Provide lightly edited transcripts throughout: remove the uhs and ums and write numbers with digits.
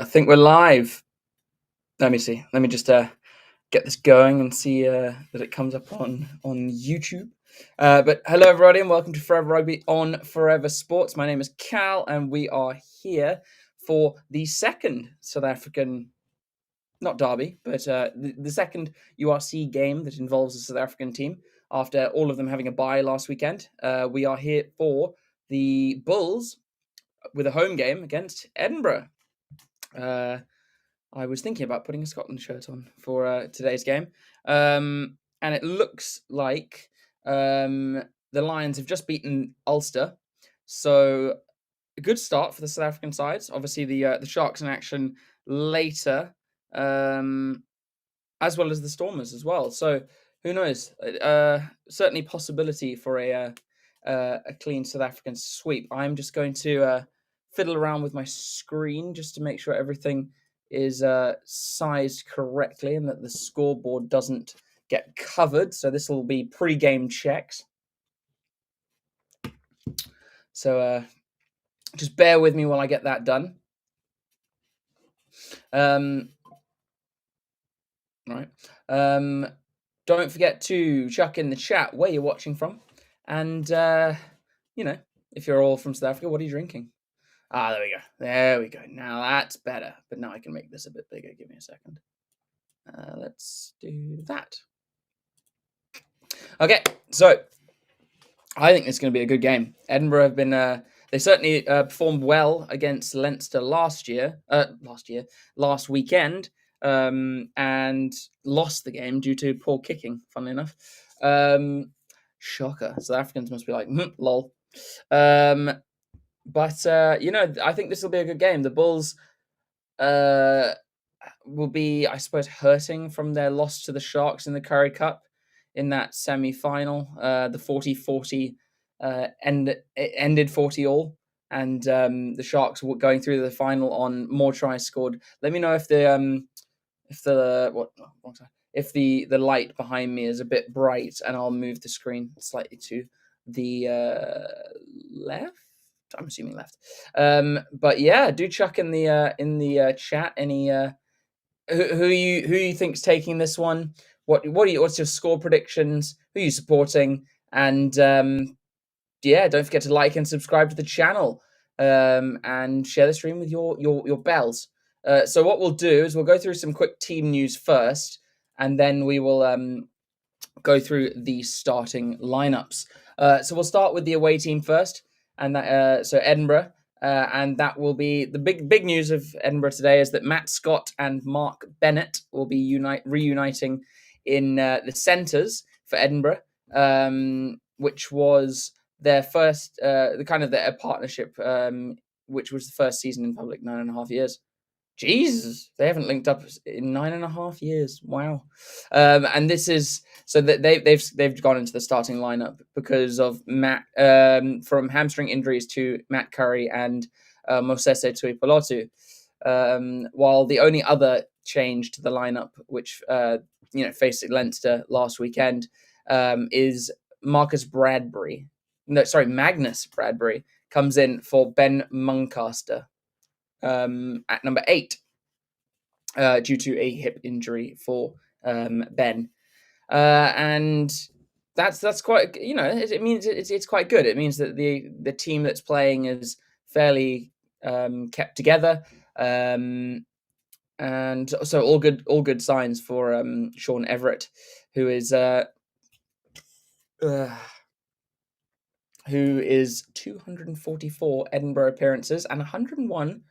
I think we're live. Let me see. Let me just get this going and see that it comes up on YouTube. But hello, everybody, and welcome to Forever Rugby on Forever Sports. My name is Cal, and we are here for the second South African, not derby, but the second URC game that involves the South African team after all of them having a bye last weekend. We are here for the Bulls with a home game against Edinburgh. I was thinking about putting a Scotland shirt on for today's game. And it looks like the Lions have just beaten Ulster. So a good start for the South African sides. Obviously, the Sharks in action later, as well as the Stormers as well. So who knows? Certainly possibility for a clean South African sweep. I'm just going to fiddle around with my screen just to make sure everything is sized correctly and that the scoreboard doesn't get covered. So this will be pre-game checks. So just bear with me while I get that done. Right. Don't forget to chuck in the chat where you're watching from. And, if you're all from South Africa, what are you drinking? There we go. There we go. Now that's better. But now I can make this a bit bigger. Give me a second. Let's do that. Okay, so I think it's going to be a good game. Edinburgh have been, they certainly performed well against Leinster last weekend, and lost the game due to poor kicking, funnily enough. Shocker. South Africans must be like, lol. But I think this will be a good game. The Bulls will be, I suppose, hurting from their loss to the Sharks in the Currie Cup in that semi-final. The 40-40 ended 40 all, and the Sharks were going through the final on more tries scored. Let me know if the light behind me is a bit bright, and I'll move the screen slightly to the left. I'm assuming left. But yeah, do chuck in the chat any who you think's taking this one. What's your score predictions? Who are you supporting? And don't forget to like and subscribe to the channel. And share the stream with your bells. So what we'll do is we'll go through some quick team news first, and then we will go through the starting lineups. So we'll start with the away team first, and that so Edinburgh, and that will be the big news of Edinburgh today is that Matt Scott and Mark Bennett will be reuniting in the centres for Edinburgh, which was their first their partnership, which was the first season in public 9.5 years. Jesus, they haven't linked up in 9.5 years. Wow. And this is so that they've gone into the starting lineup because of Matt from hamstring injuries to Matt Currie and Mosese Tuipulotu. While the only other change to the lineup, which faced Leinster last weekend, is Magnus Bradbury comes in for Ben Muncaster. At number 8, due to a hip injury for Ben, and that's quite it means it's quite good. It means that the team that's playing is fairly kept together, and so all good signs for Sean Everett, who is 244 Edinburgh appearances and 101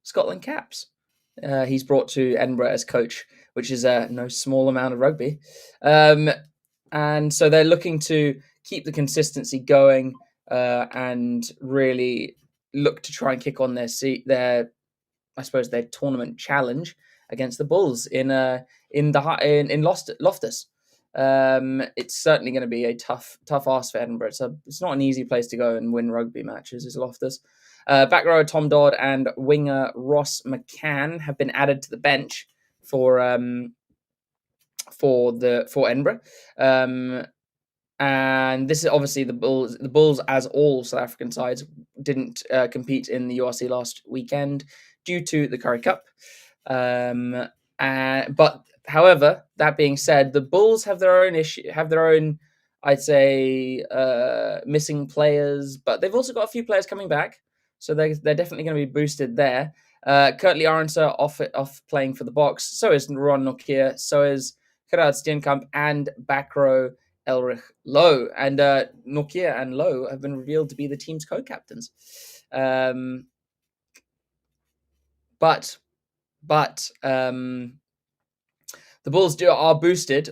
Scotland caps. He's brought to Edinburgh as coach, which is no small amount of rugby. And so they're looking to keep the consistency going and really look to try and kick on their tournament challenge against the Bulls in Loftus. It's certainly going to be a tough ask for Edinburgh. It's not an easy place to go and win rugby matches, is Loftus. Back row Tom Dodd and winger Ross McCann have been added to the bench for Edinburgh. and this is obviously the Bulls. The Bulls, as all South African sides, didn't compete in the URC last weekend due to the Currie Cup. But however, that being said, the Bulls have their own issue, have their own, I'd say, missing players, but they've also got a few players coming back, so they're definitely going to be boosted there. Kurtley Arendse off playing for the Box. So is Ron Nokia. So is Gerard Steenkamp and back row Elrich Lowe. And Nokia and Lowe have been revealed to be the team's co-captains. But the Bulls are boosted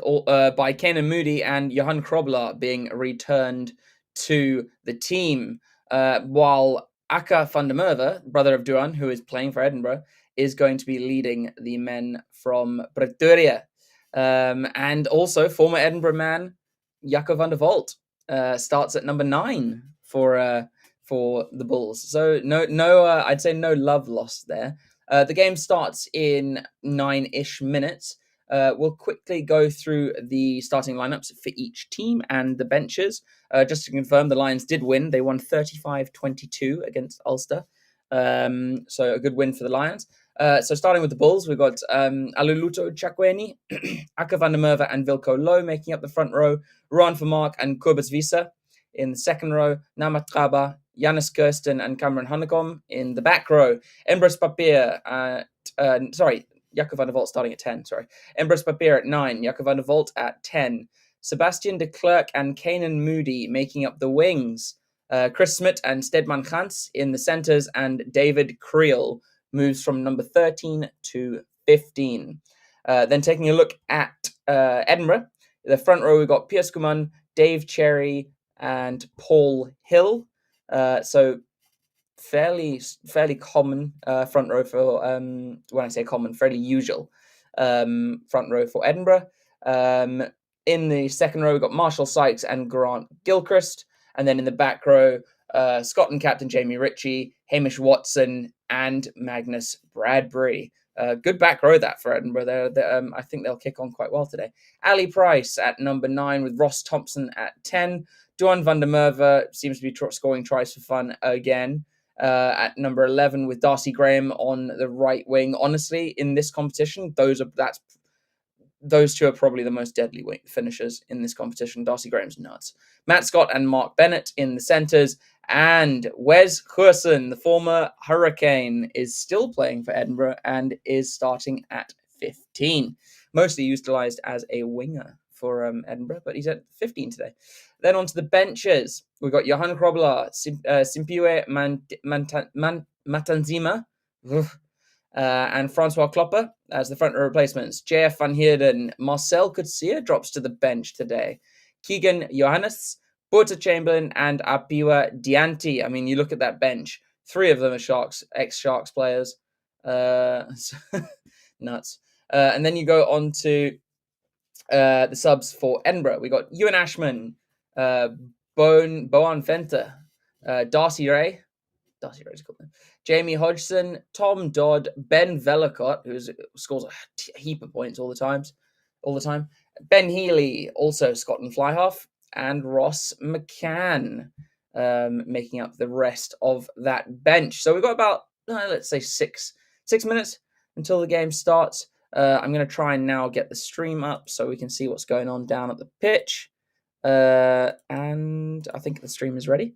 by Kenan Moody and Johan Krobler being returned to the team, while Aka van der Merwe, brother of Duan, who is playing for Edinburgh, is going to be leading the men from Pretoria. And also former Edinburgh man Jaco van der Walt starts at number 9 for the Bulls. So no, I'd say no love lost there. The game starts in 9-ish minutes. We'll quickly go through the starting lineups for each team and the benches. Just to confirm, the Lions did win. They won 35-22 against Ulster. So a good win for the Lions. So starting with the Bulls, we've got Aluluto Chakweni, Aka van der Merwe and Wilco Lowe making up the front row, Ron Vermaak and Kobus Visa in the second row, Nama Traba, Janus Kirsten and Cameron Honeycomb in the back row, Embrus Papier Jaco van der Walt starting at 10, Embrus Papier at 9, Jaco van der Walt at 10, Sebastian de Klerk and Kenan Moody making up the wings, Chris Smith and Stedman Gans in the centres, and David Creel moves from number 13 to 15. Then taking a look at Edinburgh, the front row we've got Piers Kuman, Dave Cherry, and Paul Hill. So fairly common front row for when I say common, fairly usual front row for Edinburgh. In the second row we've got Marshall Sykes and Grant Gilchrist, and then in the back row Scotland captain Jamie Ritchie, Hamish Watson, and Magnus Bradbury. Good back row that for Edinburgh. I think they'll kick on quite well today. Ali Price at number 9 with Ross Thompson at 10. Duan van der Merwe seems to be scoring tries for fun again at number 11 with Darcy Graham on the right wing. Honestly, in this competition, those two are probably the most deadly finishers in this competition. Darcy Graham's nuts. Matt Scott and Mark Bennett in the centres. And Wes Goosen, the former Hurricane, is still playing for Edinburgh and is starting at 15. Mostly utilised as a winger for Edinburgh, but he's at 15 today. Then onto the benches. We've got Johan Krobler, Simpiwe Matanzima, and Francois Klopper as the front row replacements. JF Van Heerden, Marcel Coetzee drops to the bench today. Keegan Johannes, Bota Chamberlain, and Apiwa Dianti. I mean, you look at that bench. 3 of them are ex-Sharks players. Nuts. And then you go on to the subs for Edinburgh. We got Ewan Ashman, Boan Venter, Darcy Ray's called him, Jamie Hodgson, Tom Dodd, Ben Vellicott, who scores a heap of points all the time. Ben Healy, also Scotland fly half, and Ross McCann making up the rest of that bench. So we've got about let's say six minutes until the game starts. I'm going to try and now get the stream up so we can see what's going on down at the pitch. And I think the stream is ready.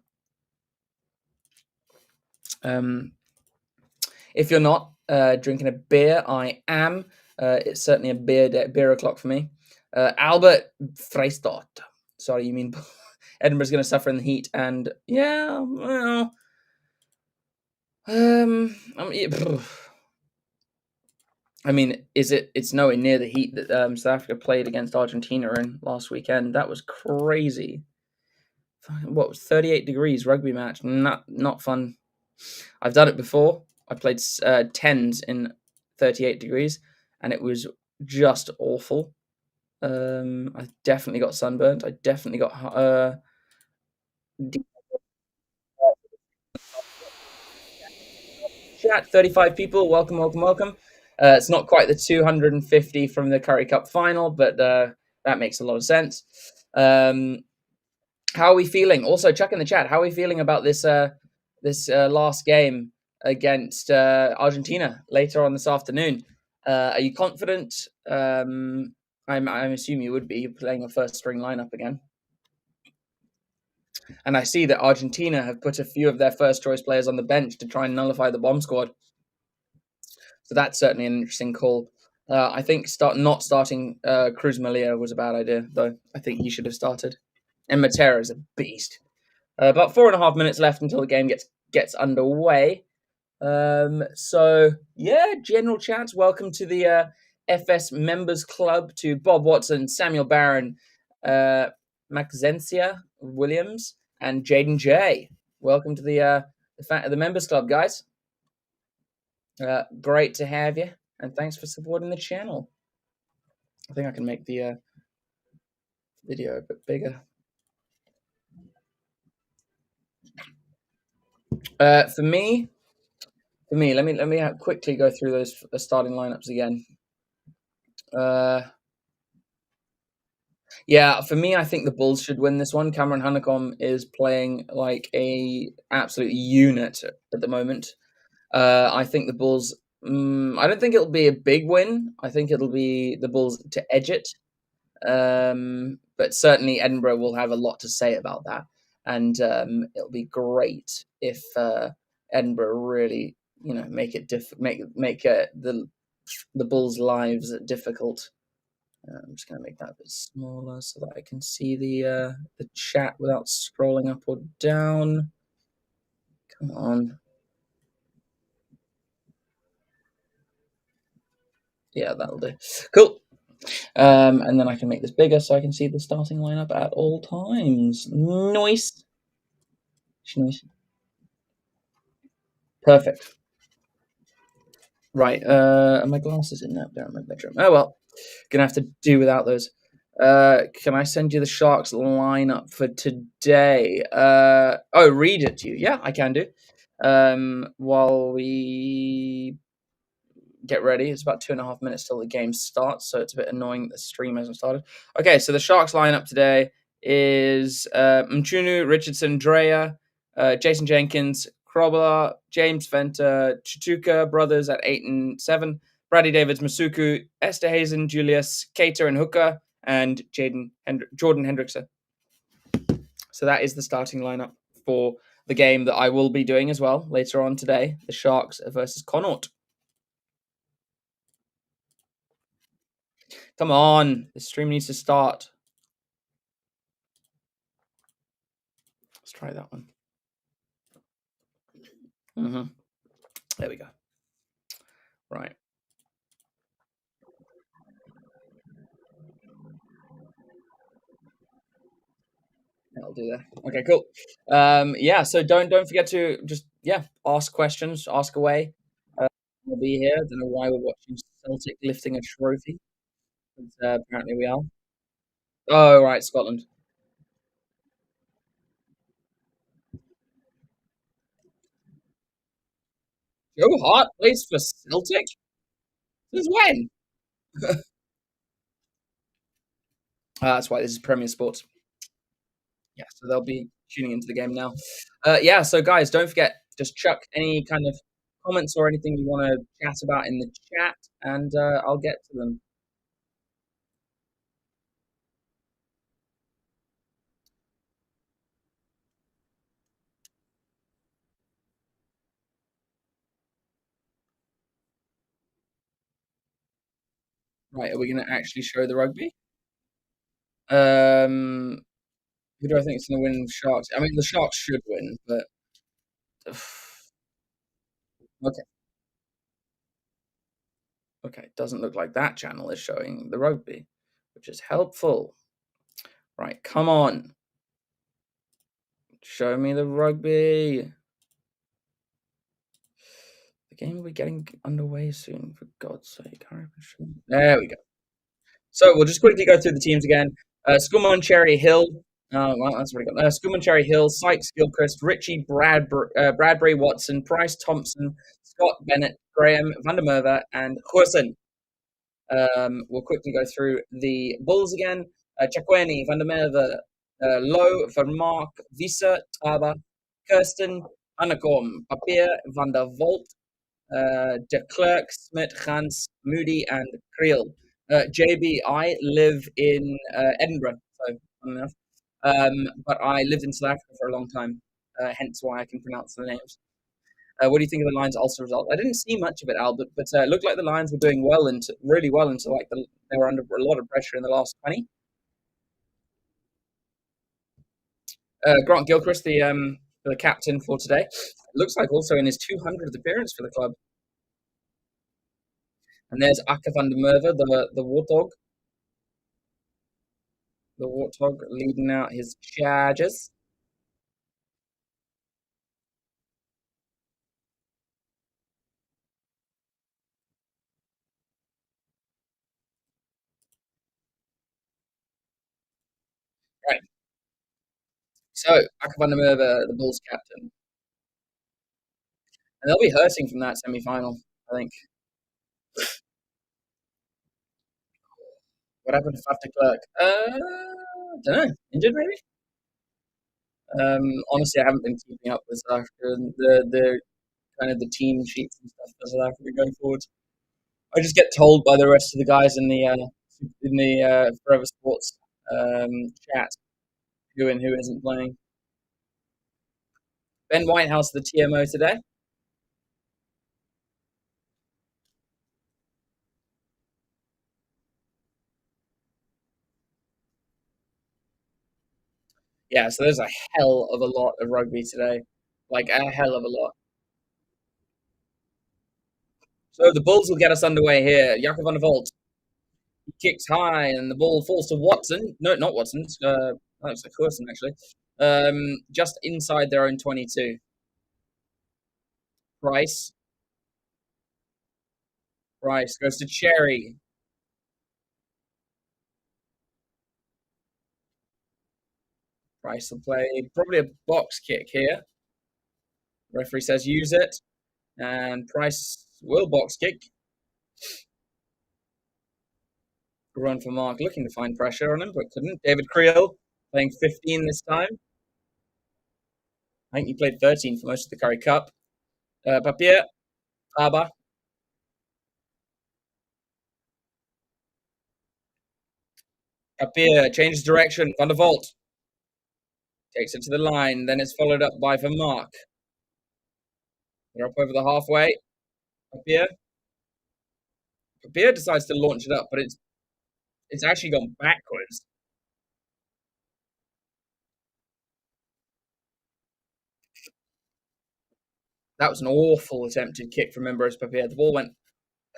If you're not drinking a beer, I am. It's certainly a beer o'clock for me. Albert Freistad. Sorry, you mean Edinburgh's going to suffer in the heat, and yeah, well, I mean, it's nowhere near the heat that South Africa played against Argentina in last weekend. That was crazy. What was 38 degrees rugby match? Not fun. I've done it before. I played 10s in 38 degrees, and it was just awful. I definitely got sunburnt. I definitely got chat. 35 people. Welcome. It's not quite the 250 from the Currie Cup final, but that makes a lot of sense. How are we feeling? Also, chuck in the chat. How are we feeling about this last game against Argentina later on this afternoon? Are you confident? I'm assuming you would be. You're playing a first string lineup again. And I see that Argentina have put a few of their first choice players on the bench to try and nullify the bomb squad. So that's certainly an interesting call. I think not starting Cruz Malia was a bad idea, though. I think he should have started. And Matera is a beast. About 4.5 minutes left until the game gets underway. So yeah, general chats. Welcome to the FS Members Club to Bob Watson, Samuel Barron, Maxencia Williams, and Jaden J. Welcome to the Members Club, guys. Great to have you, and thanks for supporting the channel. I think I can make the video a bit bigger. For me, let me quickly go through those starting lineups again. Yeah, for me, I think the Bulls should win this one. Cameron Honeycomb is playing like a absolute unit at the moment. I think the Bulls. I don't think it'll be a big win. I think it'll be the Bulls to edge it. But certainly Edinburgh will have a lot to say about that, and it'll be great if Edinburgh really, make it make the Bulls' lives difficult. I'm just going to make that a bit smaller so that I can see the chat without scrolling up or down. Come on. Yeah, that'll do. Cool. And then I can make this bigger so I can see the starting lineup at all times. Nice. Nice. Perfect. Right. Are my glasses in there? They're in my bedroom. Oh well. Gonna have to do without those. Can I send you the Sharks lineup for today? Read it to you. Yeah, I can do. While we get ready, it's about 2.5 minutes till the game starts, so it's a bit annoying that the stream hasn't started. Okay, so the Sharks lineup today is Mchunu, Richardson, Drea, Jason Jenkins, Krobler, James Venter, Chituka brothers at 8 and 7, Brady Davids, Masuku, Esther Hazen, Julius, Cater and Hooker, and Jordan Hendrickson. So that is the starting lineup for the game that I will be doing as well later on today, the Sharks versus Connaught. Come on, the stream needs to start. Let's try that one. There we go. Right. I'll do that. Okay, cool. Yeah, so don't forget to just ask questions, ask away. We'll be here. Don't know why we're watching Celtic lifting a trophy. But, apparently we are. Oh right, Scotland. Joe Hart plays for Celtic. Since when? That's why this is Premier Sports. Yeah, so they'll be tuning into the game now. Yeah, so guys, don't forget, just chuck any kind of comments or anything you want to chat about in the chat, and I'll get to them. Right, are we going to actually show the rugby? Who do I think is going to win? Sharks. I mean, the Sharks should win, but okay. Okay, doesn't look like that channel is showing the rugby, which is helpful. Right, come on. Show me the rugby. The game will be getting underway soon, for God's sake. There we go. So we'll just quickly go through the teams again. Skumon, Cherry Hill. Well, that's already got. Skumon, Cherry Hill, Sykes, Gilchrist, Richie, Bradbury, Watson, Price, Thompson, Scott, Bennett, Graham, Van der Merwe, and Goosen. We'll quickly go through the Bulls again. Chakweni, Van der Merwe, Low, Vermaak, Visa, Taba, Kirsten, Anacom, Papier, Van der Volt, De Klerk, Smit, Gans, Moody, and Creel. JB, I live in Edinburgh, so funny enough. But I lived in South Africa for a long time, hence why I can pronounce the names. What do you think of the Lions' Ulster result? I didn't see much of it, Albert, but it looked like the Lions were doing well into really well into like they were under a lot of pressure in the last 20. Grant Gilchrist, the captain for today, looks like also in his 200th appearance for the club. And there's Akke van der Merwe, the warthog leading out his charges. Right. So Akke van der Merwe, the Bulls captain, and they'll be hurting from that semi-final. I think. What happened to Faf de Klerk? Don't know. Injured maybe. Honestly, I haven't been keeping up with South Africa and the kind of the team sheets and stuff for South Africa going forward. I just get told by the rest of the guys in the Forever Sports chat who and who isn't playing. Ben Whitehouse, the TMO today. Yeah, so there's a hell of a lot of rugby today, like a hell of a lot. So the Bulls will get us underway here. Jakob van der Volt kicks high, and the ball falls to Watson. No, not Watson. That's a Corson actually. Just inside their own 22. Price. Price goes to Cherry. Price will play probably a box kick here. Referee says use it, and Price will box kick. Run for Mark, looking to find pressure on him, but couldn't. David Creel playing 15 this time. I think he played 13 for most of the Currie Cup. Papier, Aba. Papier changes direction. Van der Volt takes it to the line. Then it's followed up by Vermaak. They're up over the halfway. Papier. Papier decides to launch it up, but it's actually gone backwards. That was an awful attempted kick from Membros Papier. The ball went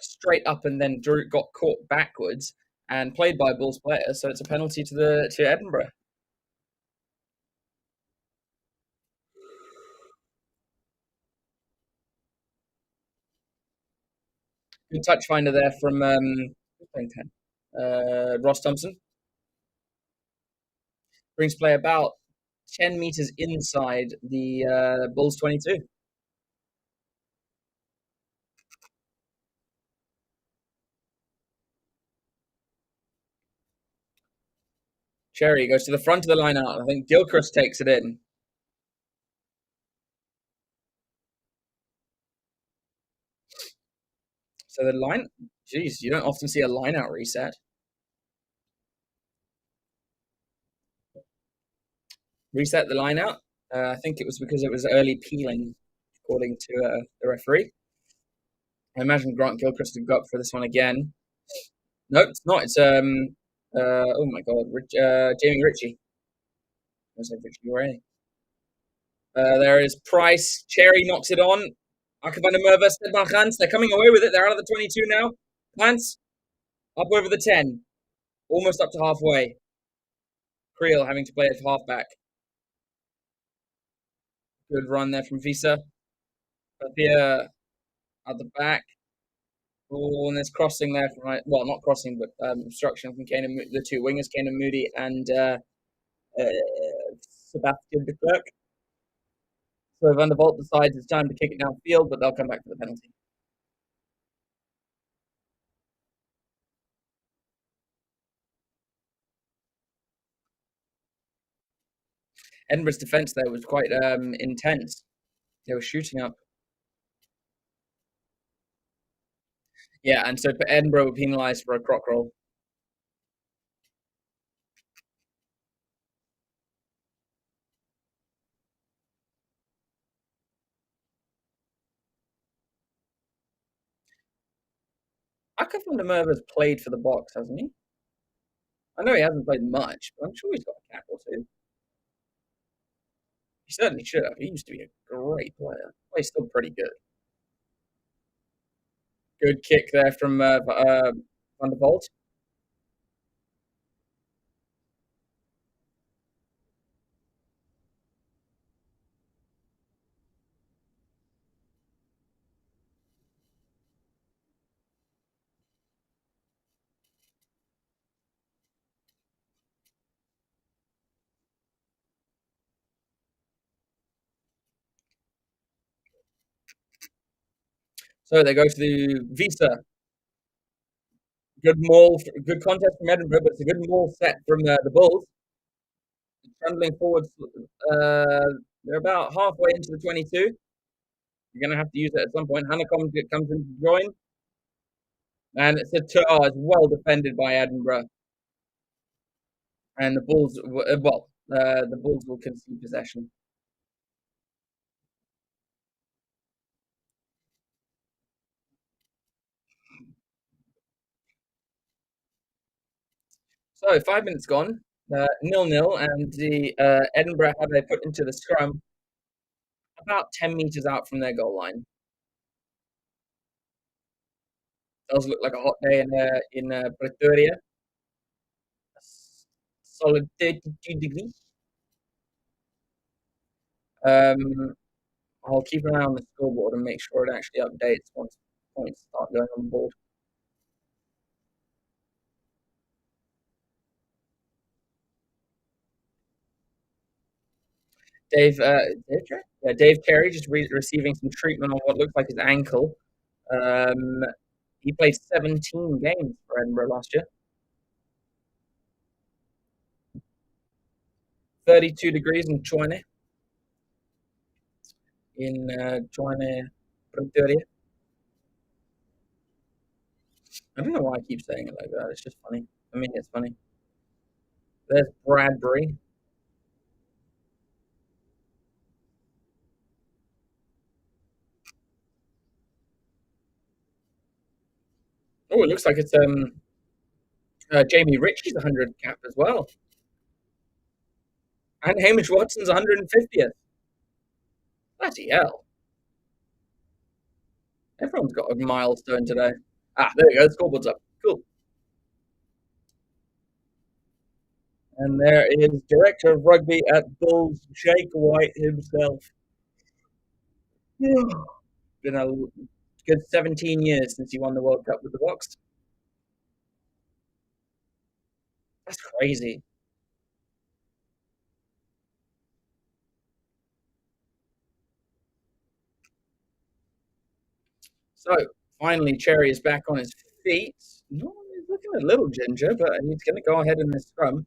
straight up and then got caught backwards and played by a Bulls player, so it's a penalty to Edinburgh. Good touch finder there from Ross Thompson. Brings play about 10 meters inside the Bulls 22. Cherry goes to the front of the line out. I think Gilchrist takes it in. So the line, geez, you don't often see a line out reset. Reset the line out. I think it was because it was early peeling, according to the referee. I imagine Grant Gilchrist would go up for this one again. No, it's not. It's oh my god, Jamie Ritchie. I was like Ritchie Ray. There is Price. Cherry knocks it on. Akke van der Merwe, Stedman Gans. They're coming away with it. They're out of the 22 now. Gans up over the 10. Almost up to halfway. Creel having to play it halfback. Good run there from Visa. Papier at the back. Oh, and there's crossing there from well, not crossing, but obstruction from Kane and the two wingers, Kane and Moody, and Sebastian de Klerk. So Van der Volt decides it's time to kick it downfield, but they'll come back for the penalty. Edinburgh's defence there was quite intense. They were shooting up. Yeah, and so Edinburgh were penalised for a crock roll. Aka van der Merwe's played for the Box, hasn't he? I know he hasn't played much, but I'm sure he's got a cap or two. He certainly should have. He used to be a great player. Well, he's still pretty good. Good kick there from Van der Vault. So they go to the Visa. Good maul, good contest from Edinburgh, but it's a good maul set from the Bulls. Trundling forwards, they're about halfway into the 22. You're going to have to use it at some point. Hanekom comes in to join. And it's it's well defended by Edinburgh. And the Bulls, the Bulls will concede possession. So 5 minutes gone, 0-0, and the Edinburgh have they put into the scrum about 10 meters out from their goal line. Does look like a hot day in Pretoria. Solid 32 degrees. I'll keep an eye on the scoreboard and make sure it actually updates once points start going on the board. Dave Currie just receiving some treatment on what looks like his ankle. He played 17 games for Edinburgh last year. 32 degrees in China. In China, Pretoria. I don't know why I keep saying it like that. It's just funny. I mean, it's funny. There's Bradbury. Oh, it looks like it's Jamie Ritchie's 100 cap as well. And Hamish Watson's 150th. Bloody hell. Everyone's got a milestone today. Ah, there we go. The scoreboard's up. Cool. And there is Director of Rugby at Bulls, Jake White himself. Been a good 17 years since he won the World Cup with the Box. That's crazy. So finally, Cherry is back on his feet. No, he's looking a little ginger, but he's going to go ahead in the scrum.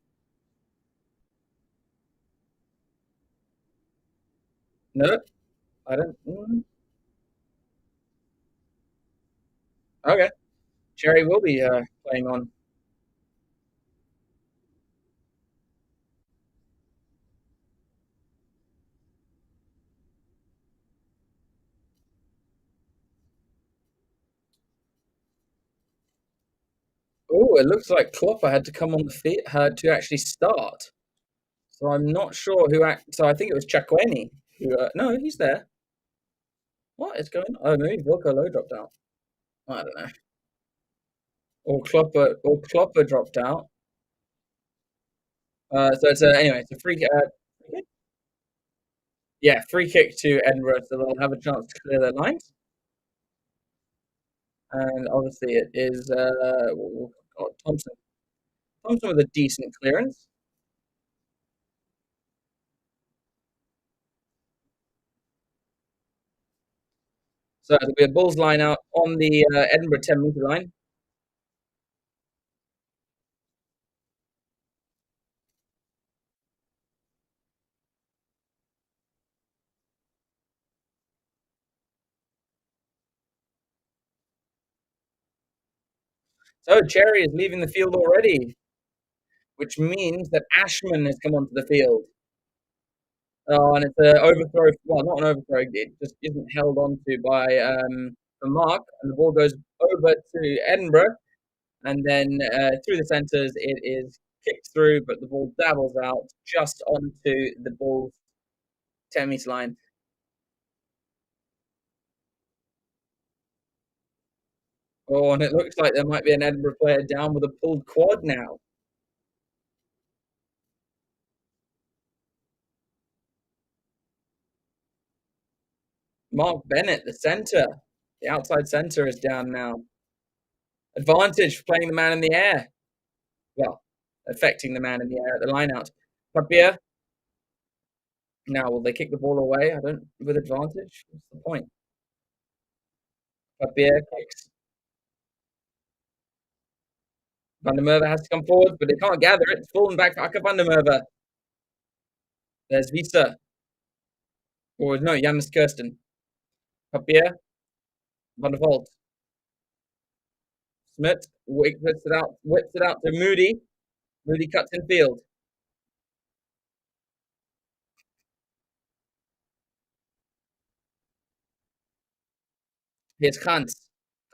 No, I don't. Okay, Cherry will be playing on. Oh, it looks like Klopper had to come on the feet to actually start. So I'm not sure who. So I think it was Chakweni. Who? No, he's there. What is going on? Oh, maybe Vilko Low dropped out. I don't know. Or Klopper dropped out. So it's anyway, it's a free kick. Yeah, free kick to Edinburgh, so they'll have a chance to clear their lines. And obviously, it is Thompson. Thompson with a decent clearance. So it'll be a Bulls line out on the Edinburgh 10-meter line. So Cherry is leaving the field already, which means that Ashman has come onto the field. Oh, and it's an overthrow. Well, not an overthrow. It just isn't held onto by the mark, and the ball goes over to Edinburgh, and then through the centres, it is kicked through, but the ball dabbles out just onto the ball's 10-metre line. Oh, and it looks like there might be an Edinburgh player down with a pulled quad now. Mark Bennett, the centre, the outside centre, is down now. Advantage for playing the man in the air. Well, affecting the man in the air at the line out. Papier. Now, will they kick the ball away? I don't. With advantage? What's the point? Papier kicks. Van der Merwe has to come forward, but they can't gather it. It's fallen back for Akke van der Merwe. There's Visa. Or no, Janus Kirsten. Papier. Van der Volt. Smith whips it out to Moody. Moody cuts in field. Here's Kant.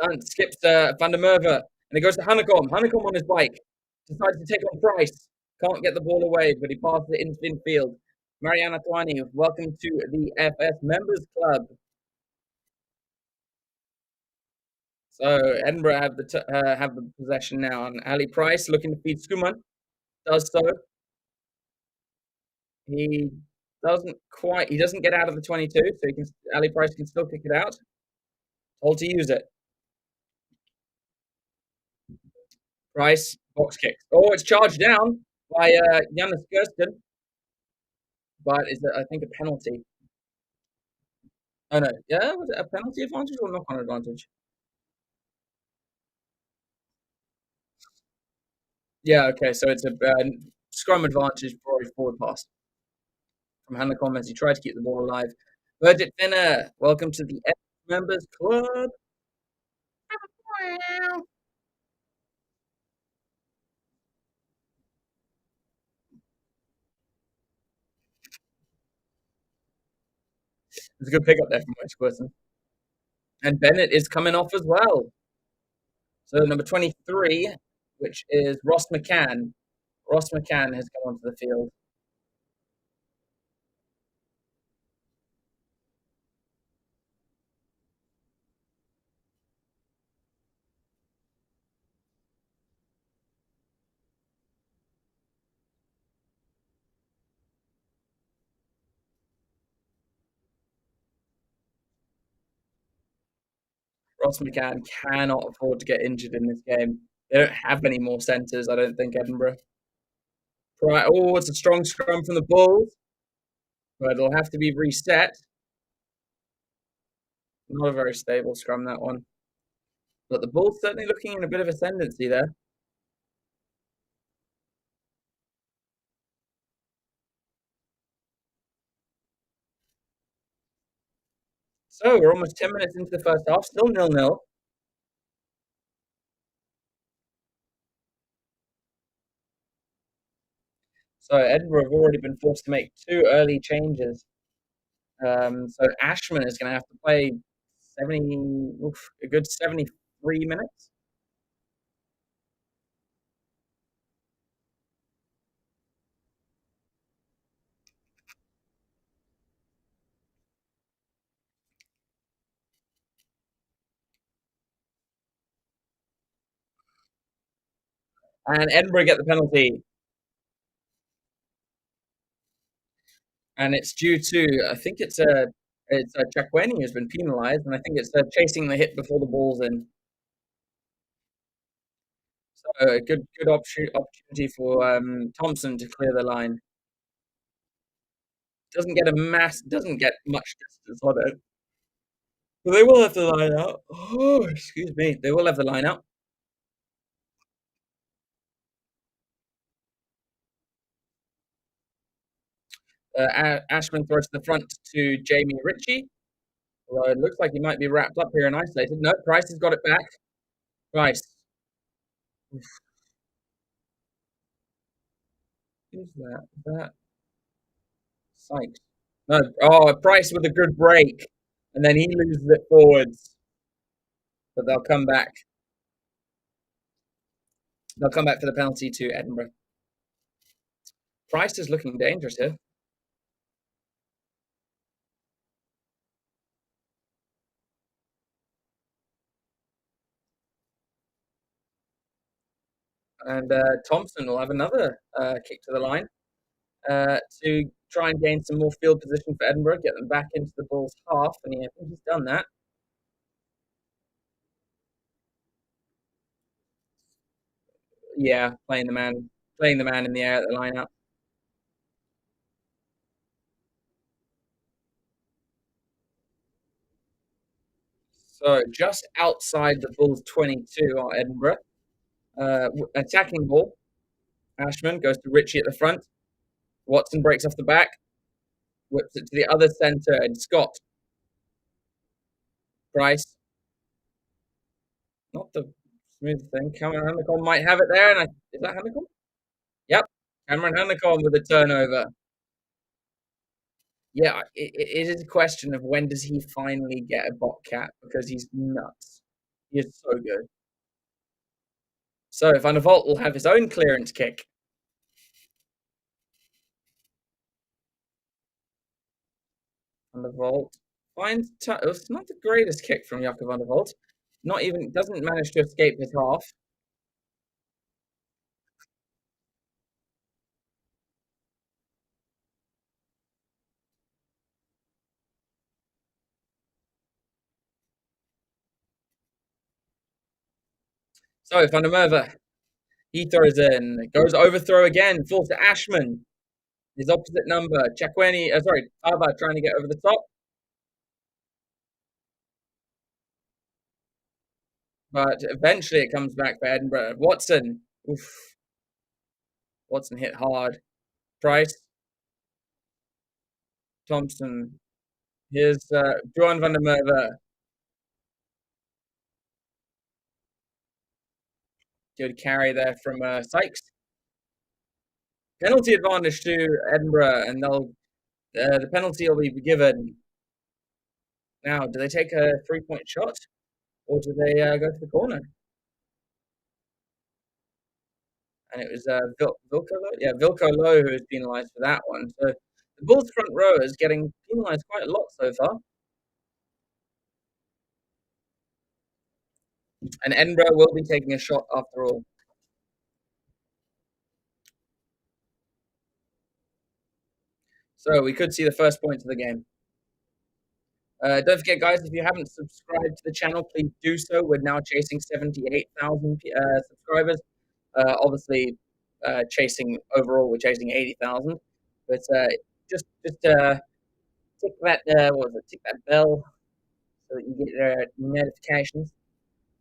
Kant skips Van der Merwe, and he goes to Honeycomb. Honeycomb on his bike. Decides to take on Price. Can't get the ball away, but he passes it into infield. Mariana Twani, welcome to the FS Members Club. So Edinburgh have the possession now, and Ali Price looking to feed Skuman. Does so. He doesn't get out of the 22, so Ali Price can still kick it out. Told to use it. Price, box kick. Oh, it's charged down by Janus Kirsten. But is it, I think, a penalty? Oh, no. Yeah, was it a penalty advantage or knock-on advantage? Yeah, okay, so it's a scrum advantage for a forward pass from Hanacom as he tried to keep the ball alive. BITDEFENDER, welcome to the Members Club. It's a good pickup there from West Quirson. And Bennett is coming off as well. So number 23, which is Ross McCann. Ross McCann has come onto the field. Ross McCann cannot afford to get injured in this game. They don't have any more centres, I don't think, Edinburgh. Right. Oh, it's a strong scrum from the Bulls, but it'll have to be reset. Not a very stable scrum, that one. But the Bulls certainly looking in a bit of ascendancy there. So we're almost 10 minutes into the first half, still 0-0. So Edinburgh have already been forced to make 2 early changes. So Ashman is going to have to play a good 73 minutes. And Edinburgh get the penalty. And it's due to, I think it's Chakweni who's been penalised, and I think it's chasing the hit before the ball's in. So a good opportunity for Thompson to clear the line. Doesn't get much distance on it. But they will have the line out. Oh, excuse me. They will have the line out. Ashman throws to the front to Jamie Ritchie. Although it looks like he might be wrapped up here and isolated. No, Price has got it back. Price. Who's that? Is that Sykes? No. Oh, Price with a good break, and then he loses it forwards. But they'll come back. They'll come back for the penalty to Edinburgh. Price is looking dangerous here. And Thompson will have another kick to the line to try and gain some more field position for Edinburgh, get them back into the Bulls' half, and I think he's done that. Yeah, playing the man in the air at the line out. So just outside the Bulls' 22 are Edinburgh. Attacking ball. Ashman goes to Ritchie at the front. Watson breaks off the back, whips it to the other centre, and Scott. Price. Not the smooth thing. Cameron Hannicombe might have it there, and is that Hannicombe? Yep. Cameron Hannicombe with a turnover. Yeah, it is a question of when does he finally get a bot cap because he's nuts. He is so good. So Van der Vault will have his own clearance kick. Van der Vault finds it's not the greatest kick from Jakob Van der Vault. Not even doesn't manage to escape his half. So Van der Merwe, he throws in, goes overthrow again, falls to Ashman. His opposite number, Chakweni, Ava trying to get over the top. But eventually it comes back for Edinburgh. Watson. Oof. Watson hit hard. Price. Thompson. Here's Juan van der Merwe. Good carry there from Sykes. Penalty advantage to Edinburgh, and the penalty will be given. Now, do they take a 3-point shot, or do they go to the corner? And it was Vilko Low? Yeah, Vilko Low who was penalised for that one. So the Bulls' front row is getting penalised quite a lot so far. And Edinburgh will be taking a shot after all. So we could see the first points of the game. Don't forget, guys, if you haven't subscribed to the channel, please do so. We're now chasing 78,000 subscribers. Obviously, chasing overall, we're chasing 80,000. But just tick that tick that bell so that you get notifications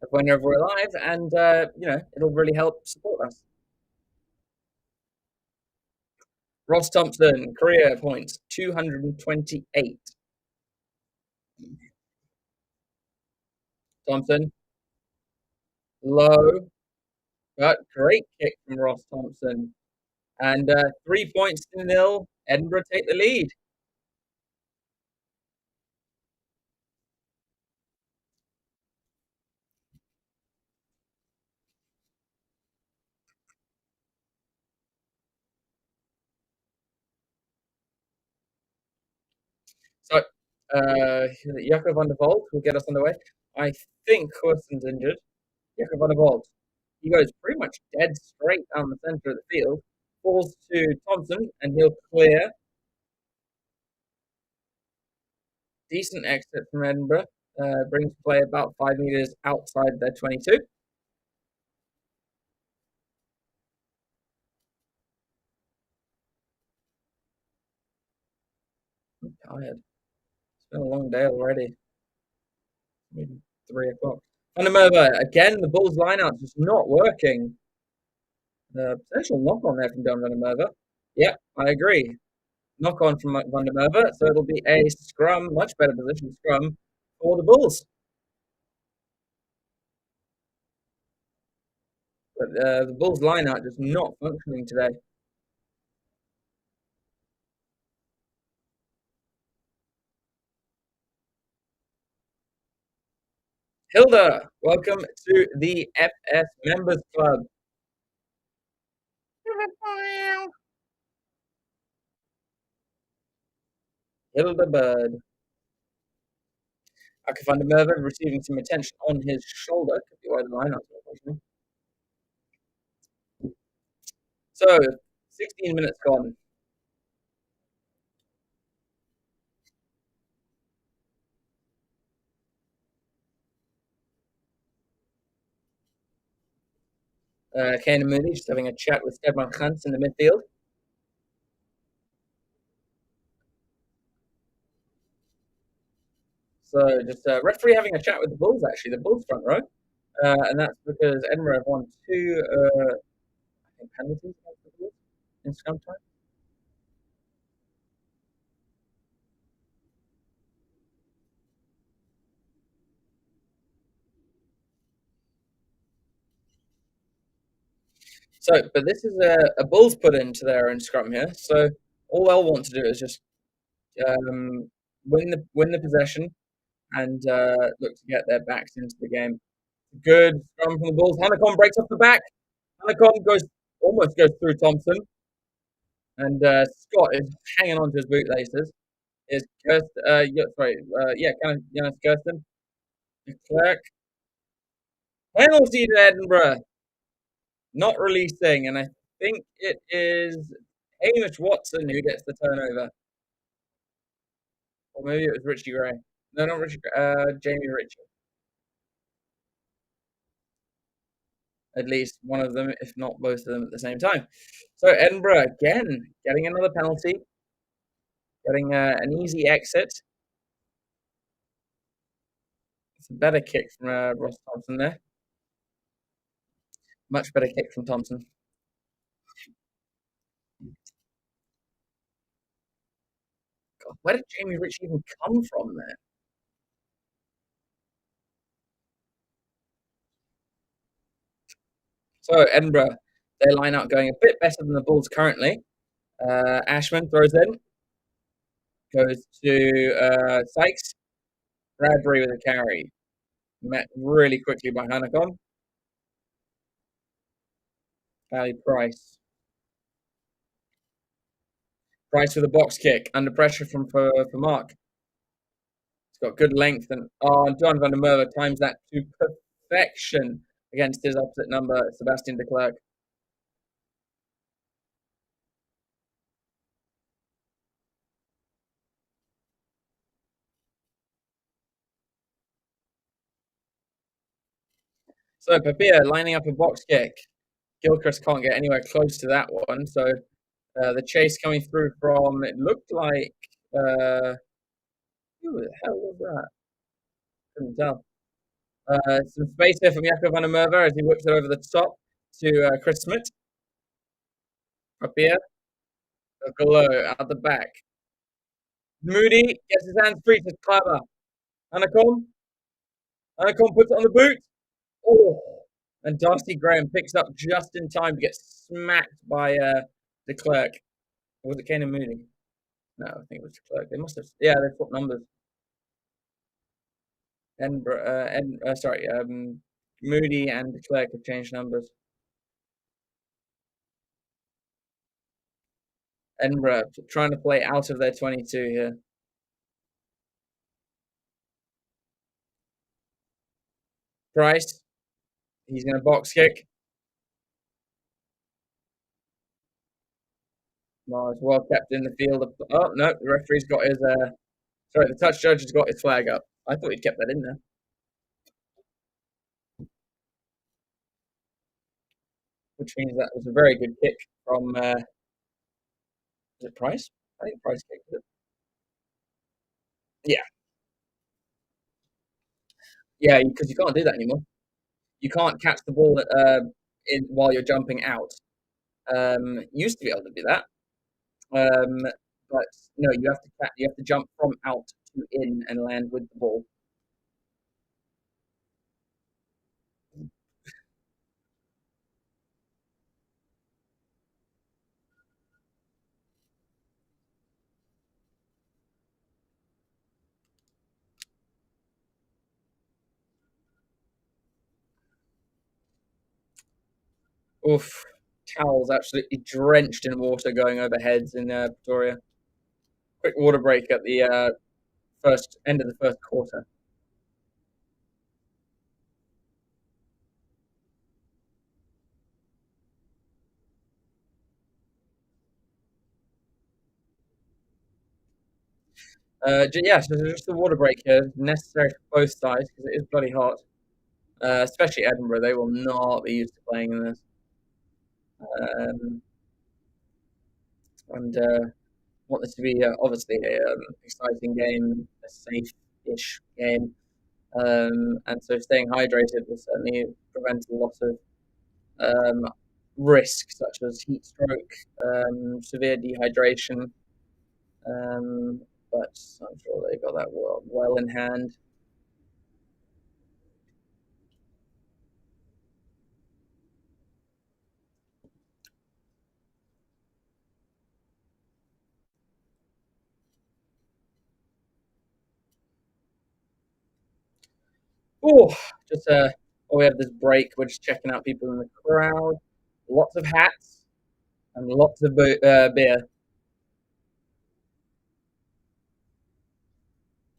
of whenever we're live, and it'll really help support us. Ross Thompson, career points 228. Thompson, low, but great kick from Ross Thompson. And 3 points to 0. Edinburgh take the lead. So Jakob van der Vault will get us underway. I think Hurston's injured. Jakob van der Vault. He goes pretty much dead straight down the centre of the field. Falls to Thompson, and he'll clear. Decent exit from Edinburgh. Brings play about 5 meters outside their 22. I'm tired. It's been a long day already. Maybe 3 o'clock. Van der Merwe, again, the Bulls lineout just not working. Potential knock on there from Van der Merwe. Yeah, I agree. Knock on from Van der Merwe, so it'll be a scrum, much better position scrum for the Bulls. But the Bulls line-out just not functioning today. Hilda, welcome to the FS Members Club. Hilda Bird. I can find a Mervyn receiving some attention on his shoulder. Could be why the lineup's not functioning. So, 16 minutes gone. Kane and Mooney just having a chat with Stefan Hans in the midfield. So, just referee having a chat with the Bulls, actually, the Bulls front row. And that's because Edinburgh have won two I think penalties against the Bulls in scrum time. So, but this is a Bulls put into their own scrum here. So all they'll want to do is just win the possession and look to get their backs into the game. Good scrum from the Bulls. Hanekom breaks off the back. Hanekom almost goes through Thompson, and Scott is hanging on to his bootlaces. Is Kirsten? Jonas Kirsten. Clerk. Penalty to Edinburgh. Not releasing, and I think it is Hamish Watson who gets the turnover. Or maybe it was Richie Gray. No, not Richie Gray. Jamie Ritchie. At least one of them, if not both of them at the same time. So Edinburgh, again, getting another penalty. Getting an easy exit. It's a better kick from Ross Thompson there. Much better kick from Thompson. God, where did Jamie Ritchie even come from there? So Edinburgh, their line out going a bit better than the Bulls currently. Ashman throws in. Goes to Sykes. Bradbury with a carry. Met really quickly by Hanekom. Price. Price with a box kick. Under pressure for Mark. He's got good length. And John van der Merwe times that to perfection against his opposite number, Sebastian de Klerk. So Papia lining up a box kick. Gilchrist can't get anywhere close to that one. So the chase coming through from, it looked like, who the hell was that? Couldn't tell. Some space here from Jakob van der Merwe as he whips it over the top to Chris Smith. Papia. Below, out the back. Moody gets his hands free to Clever. Hanekom. Hanekom puts it on the boot. Oh. And Darcy Graham picks up just in time to get smacked by de Klerk. Or was it Kane and Moody? No, I think it was de Klerk. They must have. Yeah, they swapped numbers. Moody and de Klerk have changed numbers. Edinburgh trying to play out of their 22 here. Price. He's going to box kick. Well, it's well kept in the field. Oh, no, the referee's got his. Sorry, the touch judge has got his flag up. I thought he'd kept that in there. Which means that was a very good kick from. Is it Price? I think Price kicked it. Yeah. Yeah, because you can't do that anymore. You can't catch the ball while you're jumping out. Used to be able to do that. But no, you have to jump from out to in and land with the ball. Oof. Towels absolutely drenched in water going over heads in Pretoria. Quick water break at the first end of the first quarter. Yeah, so just the water break here, necessary for both sides because it is bloody hot. Especially Edinburgh, they will not be used to playing in this. Um, and want this to be obviously a exciting game, a safe-ish game. And so staying hydrated will certainly prevent a lot of risk, such as heat stroke, severe dehydration. Um, but I'm sure they got that well in hand. Oh, just we have this break. We're just checking out people in the crowd. Lots of hats and lots of beer.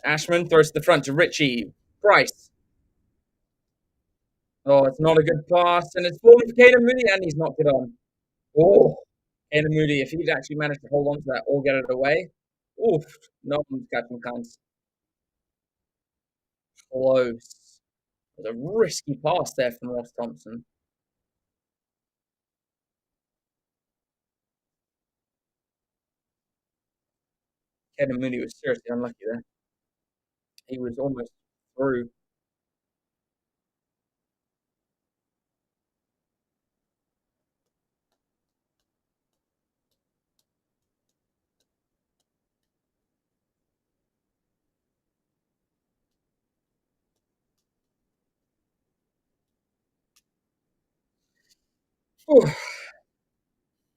Ashman throws to the front to Richie. Price. Oh, it's not a good pass, and it's falling for Caden Moody, and he's knocked it on. Oh, Caden Moody, if he'd actually managed to hold on to that or get it away, oof, no one's catching chance. Close. It was a risky pass there from Ross Thompson. Caden Moody was seriously unlucky there. He was almost through. Oof.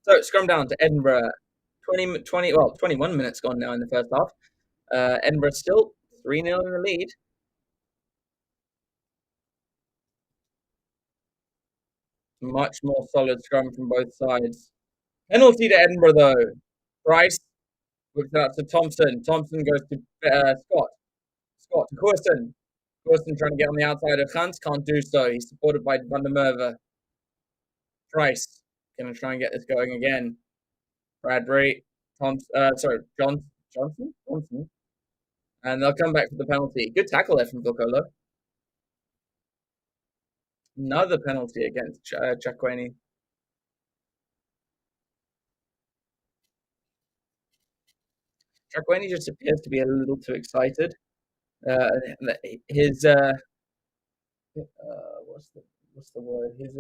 So scrum down to Edinburgh. 21 minutes gone now in the first half. Edinburgh still 3-0 in the lead. Much more solid scrum from both sides. Penalty to Edinburgh though. Bryce whips it out to Thompson. Thompson goes to Scott. Scott to Corson. Corson trying to get on the outside of Hunt. Can't do so. He's supported by Van der Merwe. Price going to try and get this going again. Bradbury. Johnson. And they'll come back for the penalty. Good tackle there from Vilcolo. Another penalty against Chakweni. Chakweni just appears to be a little too excited. His what's the word? His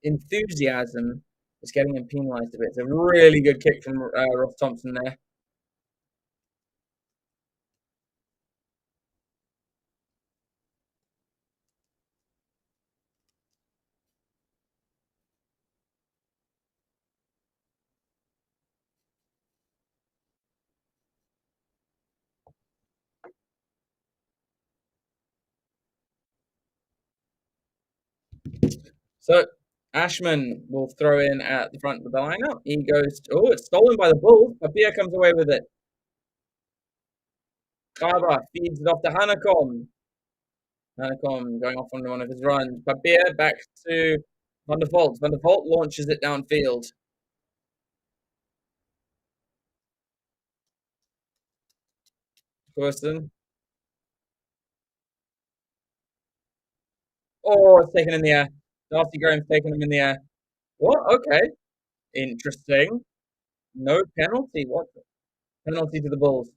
enthusiasm is getting him penalised a bit. It's a really good kick from Ross Thompson there. So Ashman will throw in at the front of the lineup. He goes, oh, it's stolen by the Bulls. Papia comes away with it. Kaba feeds it off to Hanekom. Hanekom going off on one of his runs. Papia back to Van der Vault. Van der Vault launches it downfield. Corson. Oh, it's taken in the air. Darcy Graham's taken him in the air. What? Okay. Interesting. No penalty. What? Penalty to the Bulls.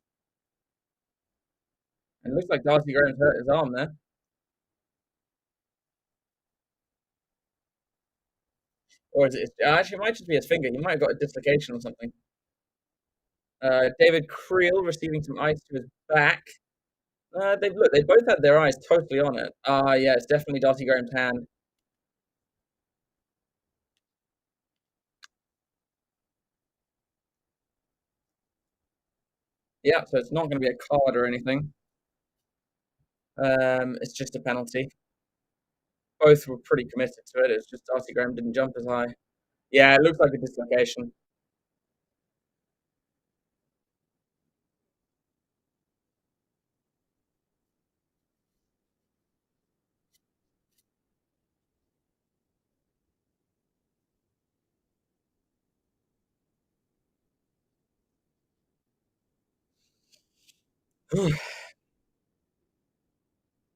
And it looks like Darcy Graham's hurt his arm there. Or is it? Actually, it might just be his finger. He might have got a dislocation or something. David Creel receiving some ice to his back. They both had their eyes totally on it. Yeah, it's definitely Darcy Graham's hand. Yeah, so it's not going to be a card or anything. It's just a penalty. Both were pretty committed to it. It's just Darcy Graham didn't jump as high. Yeah, it looks like a dislocation.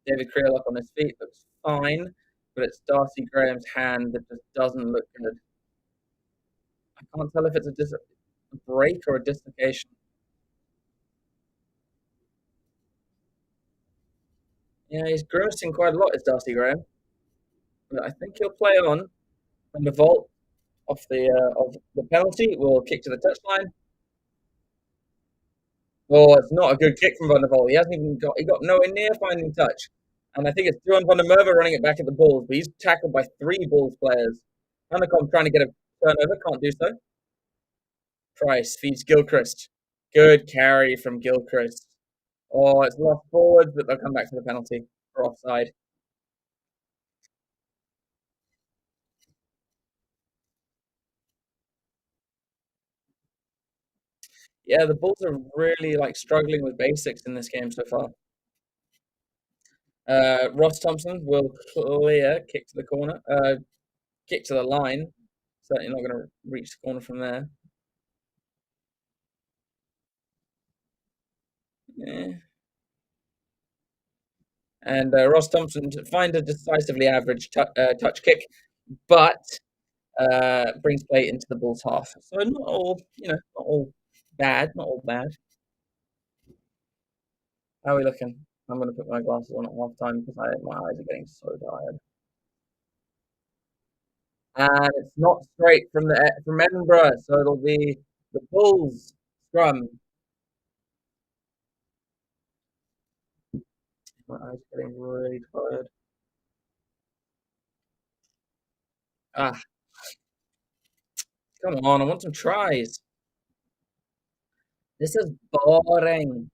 David Creel up on his feet looks fine, but it's Darcy Graham's hand that just doesn't look good. I can't tell if it's a break or a dislocation. Yeah, he's grimacing quite a lot, is Darcy Graham. But I think he'll play on. And the vault of the penalty will kick to the touchline. Oh, it's not a good kick from Van der Vault. He got nowhere near finding touch. And I think it's Johan van der Merwe running it back at the Bulls, but he's tackled by three Bulls players. Hanekom trying to get a turnover, can't do so. Price feeds Gilchrist. Good carry from Gilchrist. Oh, it's lost forward, but they'll come back to the penalty for offside. Yeah, the Bulls are really like struggling with basics in this game so far. Ross Thompson will clear, kick to the corner, kick to the line. Certainly not going to reach the corner from there. Yeah. And Ross Thompson finds a decisively average touch kick, but brings play into the Bulls' half. So not all, not all bad, not all bad. How are we looking? I'm going to put my glasses on at half time because my eyes are getting so tired. And it's not straight from Edinburgh, so it'll be the Bulls scrum. My eyes are getting really tired. Ah, come on! I want some tries. This is boring.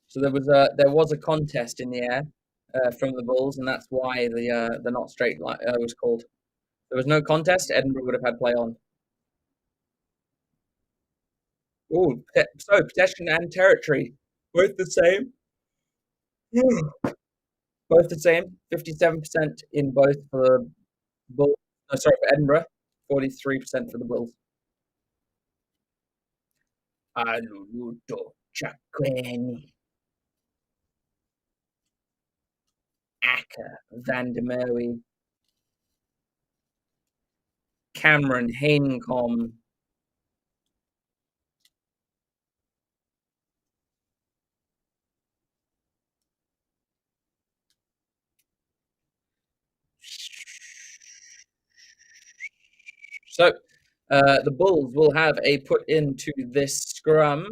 So there was a contest in the air from the Bulls, and that's why the not straight line was called. There was no contest. Edinburgh would have had play on. Oh, so possession and territory, both the same. Both the same. 57% in both for the Bulls. No, sorry, for Edinburgh. 43% for the Bulls. Aluluto Chakweni. Acker Van der Merwe. Cameron Haincom. So the Bulls will have a put into this scrum.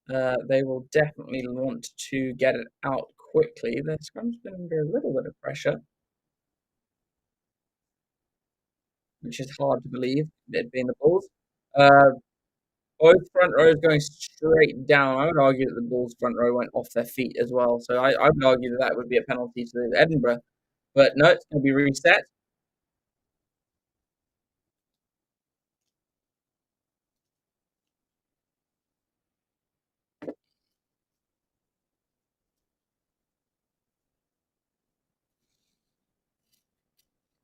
They will definitely want to get it out quickly. The scrum's been under a little bit of pressure, which is hard to believe, it being the Bulls. Uh, both front rows going straight down. I would argue that the Bulls' front row went off their feet as well. So I would argue that would be a penalty to Edinburgh. But no, it's going to be reset.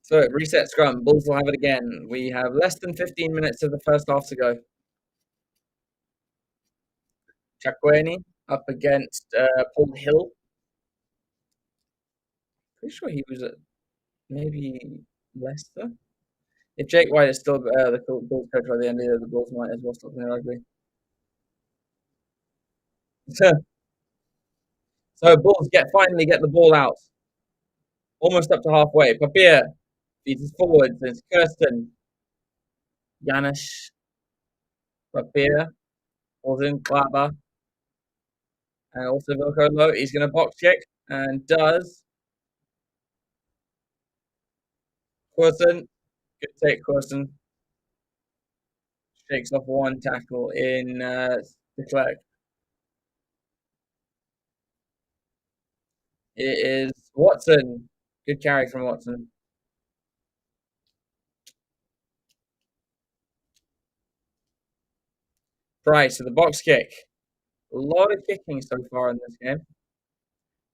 So reset scrum. Bulls will have it again. We have less than 15 minutes of the first half to go. Chakweni up against Paul Hill. Pretty sure he was at maybe Leicester. If Jake White is still the Bulls coach by the end of the year, the Bulls might as well stop playing rugby. So Bulls finally get the ball out. Almost up to halfway. Papier feeds his forwards. It's Kirsten. Janish. Papier. Falls in. Klaba. And also Vilko Low. He's going to box kick. And does. Corson. Good take, Corson. Shakes off one tackle in de Klerk. It is Watson. Good carry from Watson. Price to the box kick. A lot of kicking so far in this game.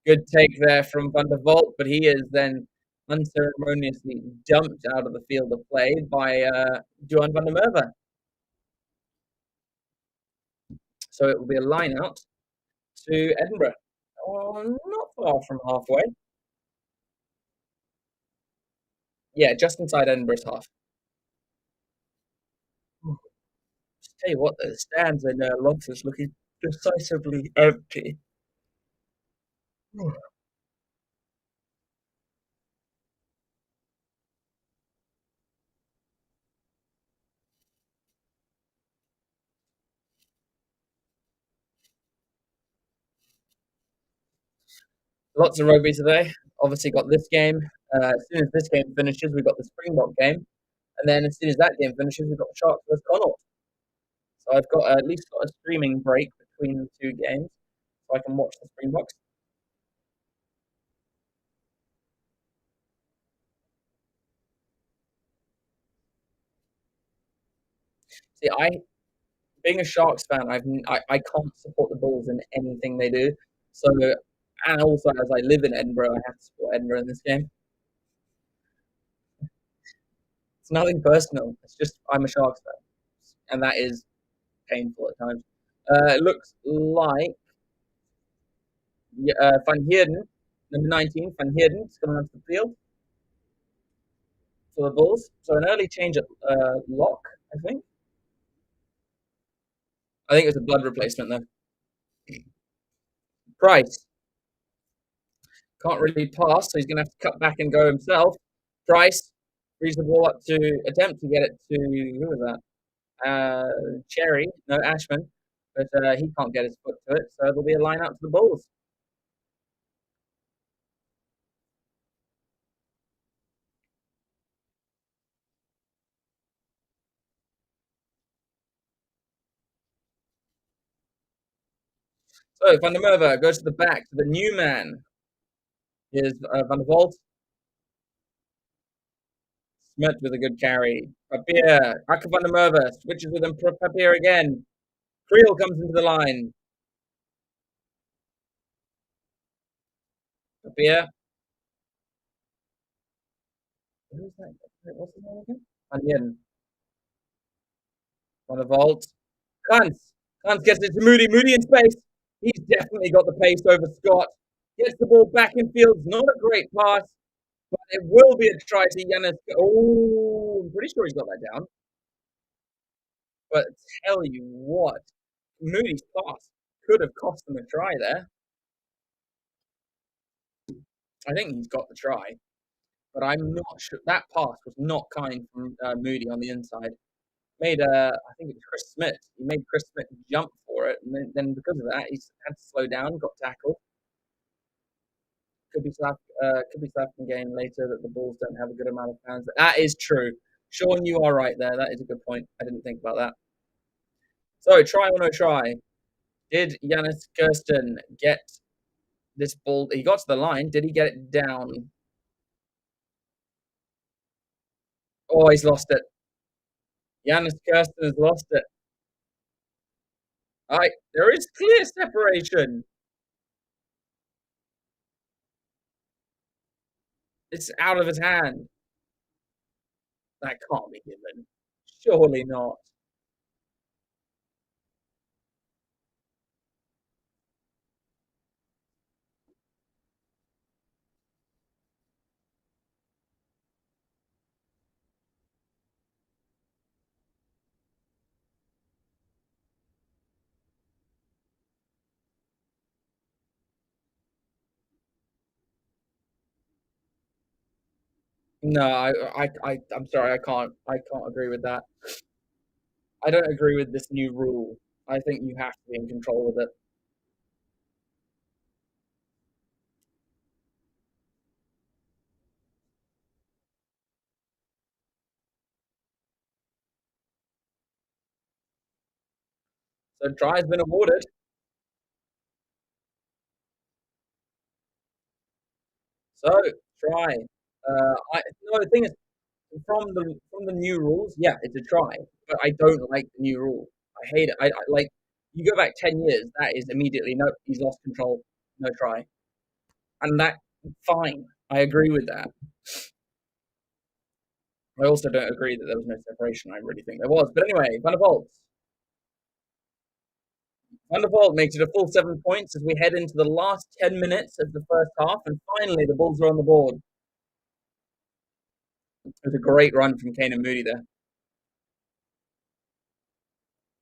Good take there from Van der Vault, but he is then unceremoniously dumped out of the field of play by Johan van der Merwe. So it will be a line out to Edinburgh. Oh, not far from halfway. Yeah, just inside Edinburgh's half. Just tell you what, the stands in Loftus is looking decisively empty. Lots of rugby today. Obviously, got this game. As soon as this game finishes, we've got the Springbok game. And then as soon as that game finishes, we've got the Sharks vs Connacht. So I've got at least got a streaming break between the two games, so I can watch the Springboks. See, being a Sharks fan, I can't support the Bulls in anything they do. So, and also as I live in Edinburgh, I have to support Edinburgh in this game. It's nothing personal. It's just I'm a Sharks fan, and that is painful at times. It looks like Van Heerden, number 19, Van Heerden, is coming onto the field for the Bulls. So an early change at lock, I think. I think it was a blood replacement though. Price can't really pass, so he's going to have to cut back and go himself. Price frees the ball up to attempt to get it to who was that? Cherry, no Ashman, but he can't get his foot to it, so there'll be a line out to the Bulls. So Van der Merwe goes to the back to the new man. Here's Van der Vault. Smith with a good carry. Papier, Aka Van der Merwe switches with him. Papier again. Creel comes into the line. Papier. Who's that? What's his name again? Van Yen. Van der Vault. Kans. Kans gets it to Moody. Moody in space. He's definitely got the pace over Scott. Gets the ball back in field. Not a great pass, but it will be a try to Yanis. Oh, I'm pretty sure he's got that down. But tell you what, Moody's pass could have cost them a try there. I think he's got the try, but I'm not sure. That pass was not kind from Moody on the inside. Made I think it was Chris Smith. He made Chris Smith jump for it, and then because of that, he had to slow down, got tackled. Could be South game later that the Bulls don't have a good amount of fans. That is true. Sean, you are right there. That is a good point. I didn't think about that. So try or no try. Did Yanis Kirsten get this ball? He got to the line. Did he get it down? Oh, he's lost it. Yanis Kirsten has lost it. All right, there is clear separation. It's out of his hand. That can't be given. Surely not. No, I'm sorry. I can't agree with that. I don't agree with this new rule. I think you have to be in control with it. So try has been awarded. So try. No, the thing is, from the new rules, yeah, it's a try, but I don't like the new rule. I hate it. I like you go back 10 years, that is immediately no, he's lost control, no try, and that fine. I agree with that. I also don't agree that there was no separation. I really think there was, but anyway, Van der Vault makes it a full 7 points as we head into the last 10 minutes of the first half, and finally the Bulls are on the board. It was a great run from Kane and Moody there.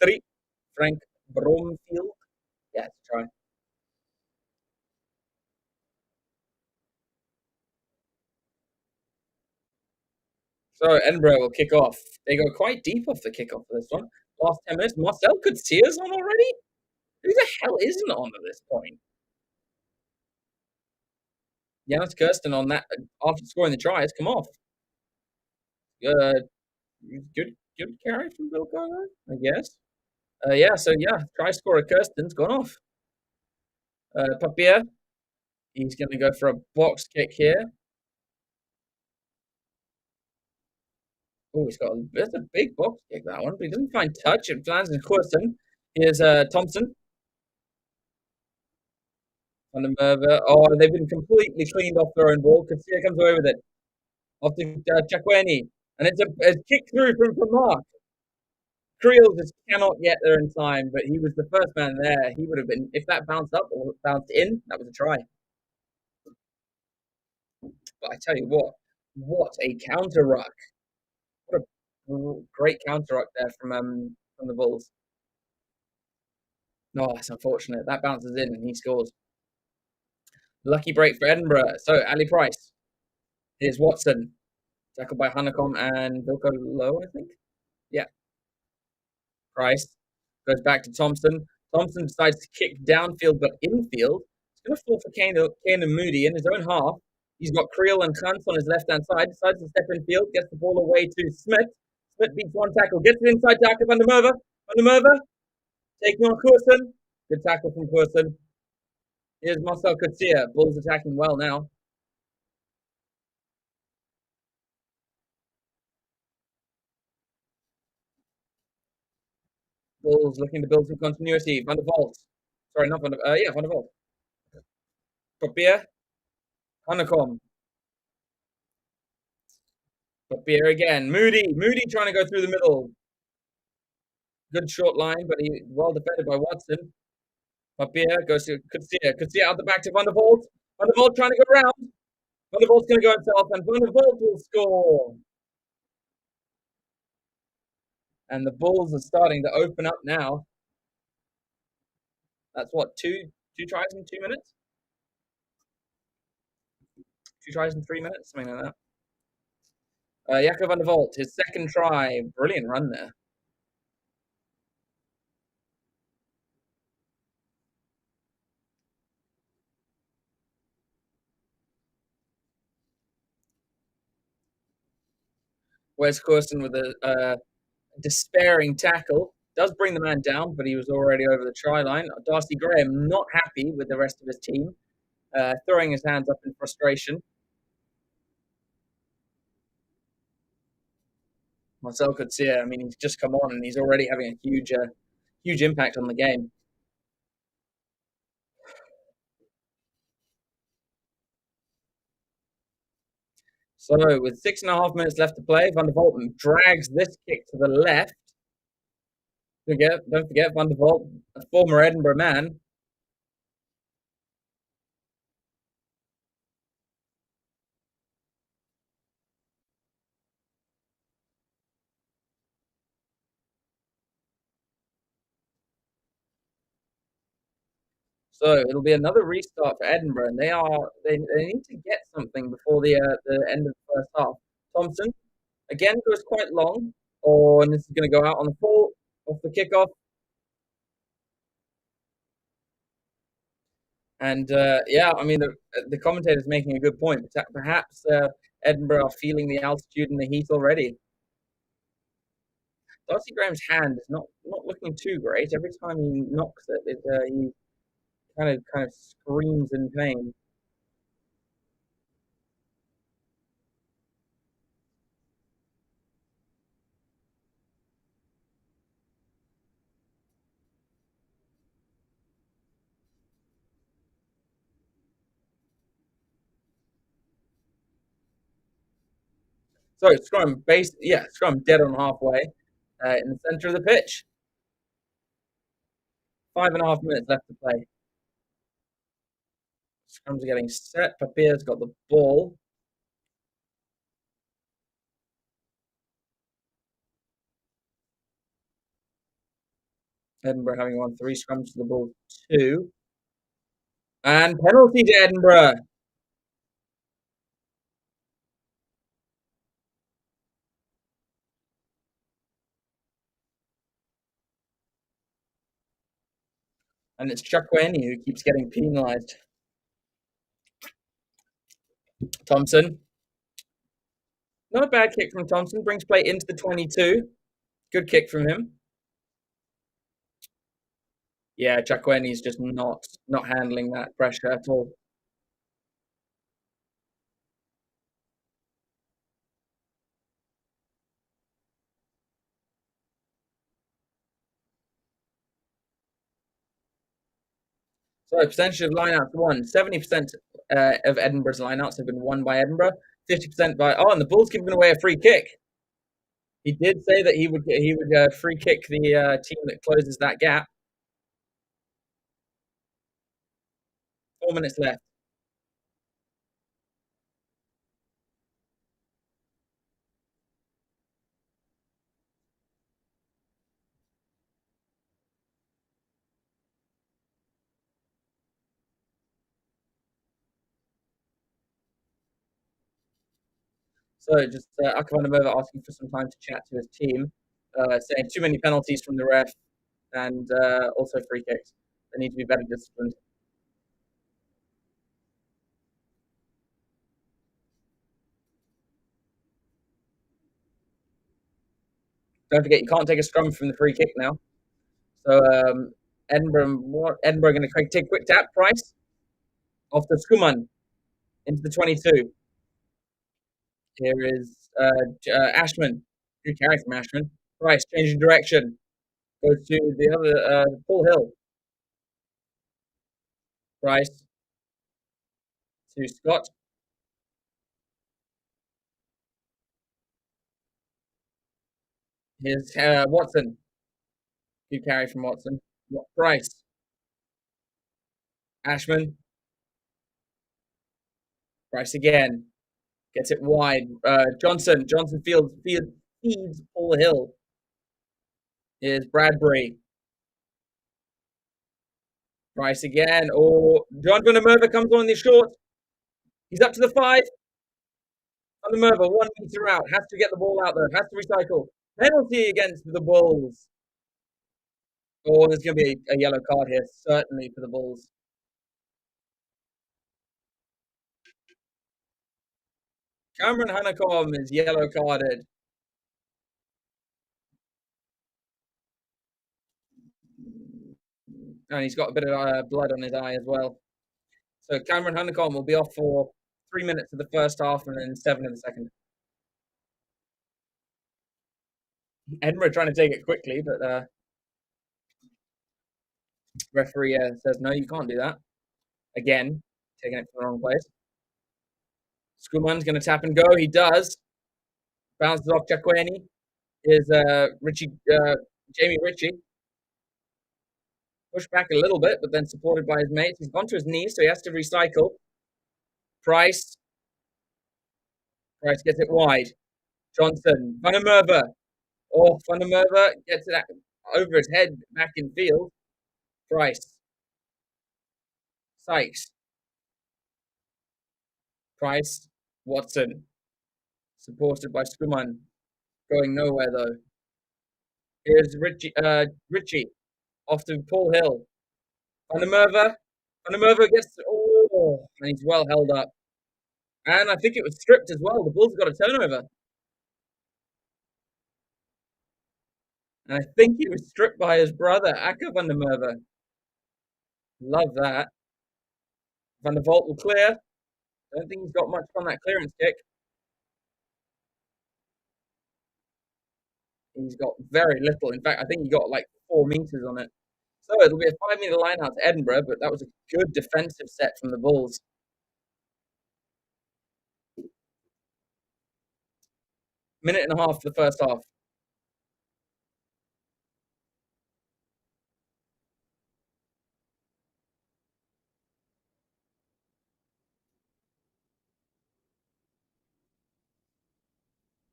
Three, Frank Bromfield. Yeah, try. So Edinburgh will kick off. They go quite deep off the kickoff for this one. Last 10 minutes. Marcel Coetzee on already? Who the hell isn't on at this point? Janus Kirsten on that after scoring the try has come off. Uh, good carry from Bill Carter, I guess. Try scorer Kirsten's gone off. Papier, he's going to go for a box kick here. Oh, that's a big box kick, that one, but he doesn't find touch. It lands in Kirsten. Here's Thompson. On the Merva. Oh, they've been completely cleaned off their own ball. Casilla comes away with it. Off to Chakweni. And it's a kick through from Mark. Creel just cannot get there in time, but he was the first man there. He would have been, if that bounced up or bounced in, that was a try. But I tell you what a counter ruck. What a great counter ruck there from the Bulls. No, that's unfortunate. That bounces in and he scores. Lucky break for Edinburgh. So Ali Price. Here's Watson. Tackled by Hanekom and Vilko Low, I think. Yeah. Price goes back to Thompson. Thompson decides to kick downfield but infield. He's going to fall for Kane and Moody in his own half. He's got Creel and Kuntz on his left-hand side. Decides to step in field. Gets the ball away to Smith. Smith beats one tackle. Gets it inside tackle. Van der Merwe. Van der Merwe taking on Courson. Good tackle from Courson. Here's Marcel Coetzee. Bulls attacking well now. Bulls looking to build some continuity. Van der Vault. Sorry, not Van der Van der Vault. Papier. Hanekom. Papier again. Moody trying to go through the middle. Good short line, but he well defended by Watson. Papier goes to Coetzee. Coetzee out the back to Van der Vault. Van der Vault trying to go around. Van der Vault's going to go himself, and Van der Vault will score. And the Bulls are starting to open up now. That's what, two tries in 2 minutes? 2 tries in 3 minutes? Something like that. Jacob van der Vault, his second try. Brilliant run there. Wes Corson with a despairing tackle. Does bring the man down, but he was already over the try line. Darcy Graham not happy with the rest of his team, throwing his hands up in frustration. Marcel Coetzee, I mean, he's just come on and he's already having a huge impact on the game. So with 6.5 minutes left to play, Van der Vault drags this kick to the left. Don't forget Van der Vault, a former Edinburgh man. So it'll be another restart for Edinburgh, and they need to get something before the end of the first half. Thompson again goes quite long, and this is going to go out on the full off the kickoff. And I mean the commentator's making a good point. Perhaps Edinburgh are feeling the altitude and the heat already. Darcy Graham's hand is not looking too great. Every time he knocks it, he kind of screams in pain. So scrum, scrum dead on halfway in the centre of the pitch. 5.5 minutes left to play. Scrums are getting set. Papier's got the ball. Edinburgh having won 3 scrums to the ball 2. And penalty to Edinburgh. And it's Chukwueze who keeps getting penalised. Thompson. Not a bad kick from Thompson. Brings play into the 22. Good kick from him. Yeah, Chukwueze's just not handling that pressure at all. So percentage of lineouts won. 70% of Edinburgh's lineouts have been won by Edinburgh. 50% by and the Bulls giving away a free kick. He did say that he would free kick the team that closes that gap. 4 minutes left. So just Aka van der Merwe asking for some time to chat to his team, saying too many penalties from the ref and also free kicks. They need to be better disciplined. Don't forget, you can't take a scrum from the free kick now. So Edinburgh going to take a quick tap. Price off the Skuman into the 22. Here is Ashman. Good carry from Ashman. Price changing direction. Goes to the other Paul Hill. Price to Scott. Here's Watson. Good carry from Watson. Price. Ashman. Price again. Gets it wide. Johnson. Johnson feeds Paul Hill. Here's Bradbury. Price again. Oh, John van der Merwe comes on the short. He's up to the 5. Van der Merwe, 1 meter out. Has to get the ball out there. Has to recycle. Penalty against the Bulls. Oh, there's going to be a yellow card here, certainly for the Bulls. Cameron Hanekom is yellow carded. And he's got a bit of blood on his eye as well. So Cameron Hanekom will be off for 3 minutes of the first half and then 7 in the second. Edinburgh trying to take it quickly, but referee says, no, you can't do that. Again, taking it to the wrong place. Skuman's going to tap and go. He does. Bounces off Chukwueze. Is Jamie Ritchie. Pushed back a little bit, but then supported by his mates. He's gone to his knees, so he has to recycle. Price. Price gets it wide. Johnson. Van der Merwe. Oh, Van der Merwe gets it over his head back in field. Price. Sykes. Price. Watson. Supported by Skuman. Going nowhere, though. Here's Ritchie. Off to Paul Hill. Van der Merwe. Van der Merwe gets... Oh, and he's well held up. And I think it was stripped as well. The Bulls got a turnover. And I think he was stripped by his brother, Aka van der Merwe. Love that. Van der Vault will clear. Don't think he's got much on that clearance kick. He's got very little. In fact, I think he got like 4 meters on it. So it'll be a 5-meter line out to Edinburgh, but that was a good defensive set from the Bulls. Minute and a half for the first half.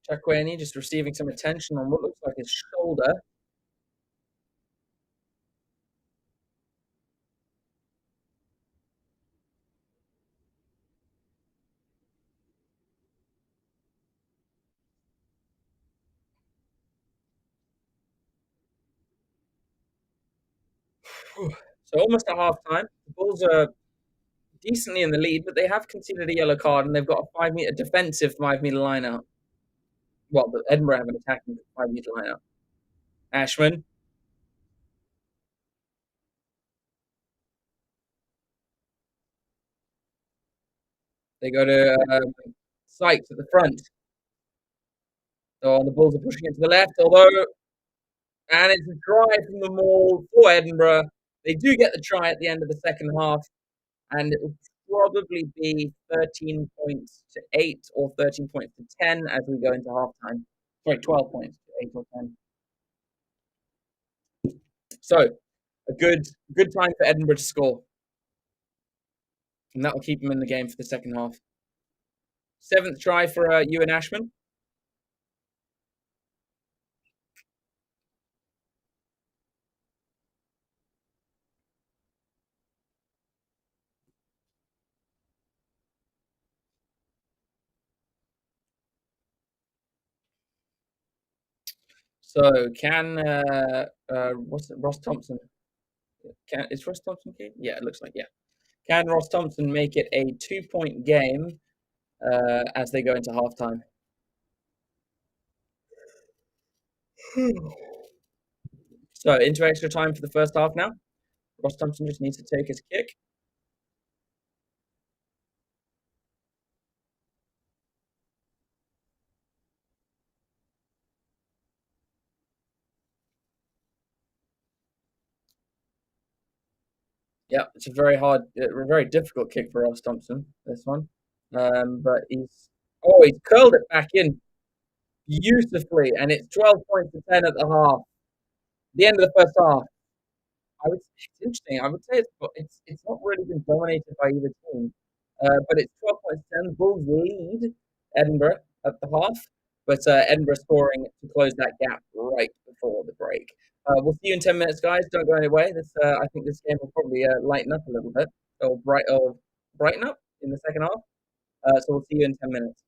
Chakweni just receiving some attention on what looks like his shoulder. So almost at half time. The Bulls are decently in the lead, but they have conceded a yellow card and they've got a 5 meter defensive 5 meter line out. Well, the Edinburgh have an attacking 5 meter line out. Ashman. They go to Sykes at the front. So the Bulls are pushing it to the left, although, and it's a try from the maul for Edinburgh. They do get the try at the end of the second half, and it will probably be 13 points to 8 or 13 points to 10 as we go into halftime. Sorry, 12 points to 8 or 10. So a good time for Edinburgh to score, and that will keep them in the game for the second half. Seventh try for Ewan Ashman. So can what's it, Ross Thompson? Can is Ross Thompson key? Yeah, it looks like yeah. Can Ross Thompson make it a 2-point game as they go into halftime? So into extra time for the first half now. Ross Thompson just needs to take his kick. Yeah, it's a very difficult kick for Ross Thompson. This one, but he's curled it back in beautifully, and it's 12 points to 10 at the half. The end of the first half. I would say it's interesting. I would say it's not really been dominated by either team, but it's 12 points to 10. Bulls lead Edinburgh at the half, but Edinburgh scoring to close that gap right before the break. We'll see you in 10 minutes, guys. Don't go anywhere. I think this game will probably lighten up a little bit or brighten up in the second half. So we'll see you in 10 minutes.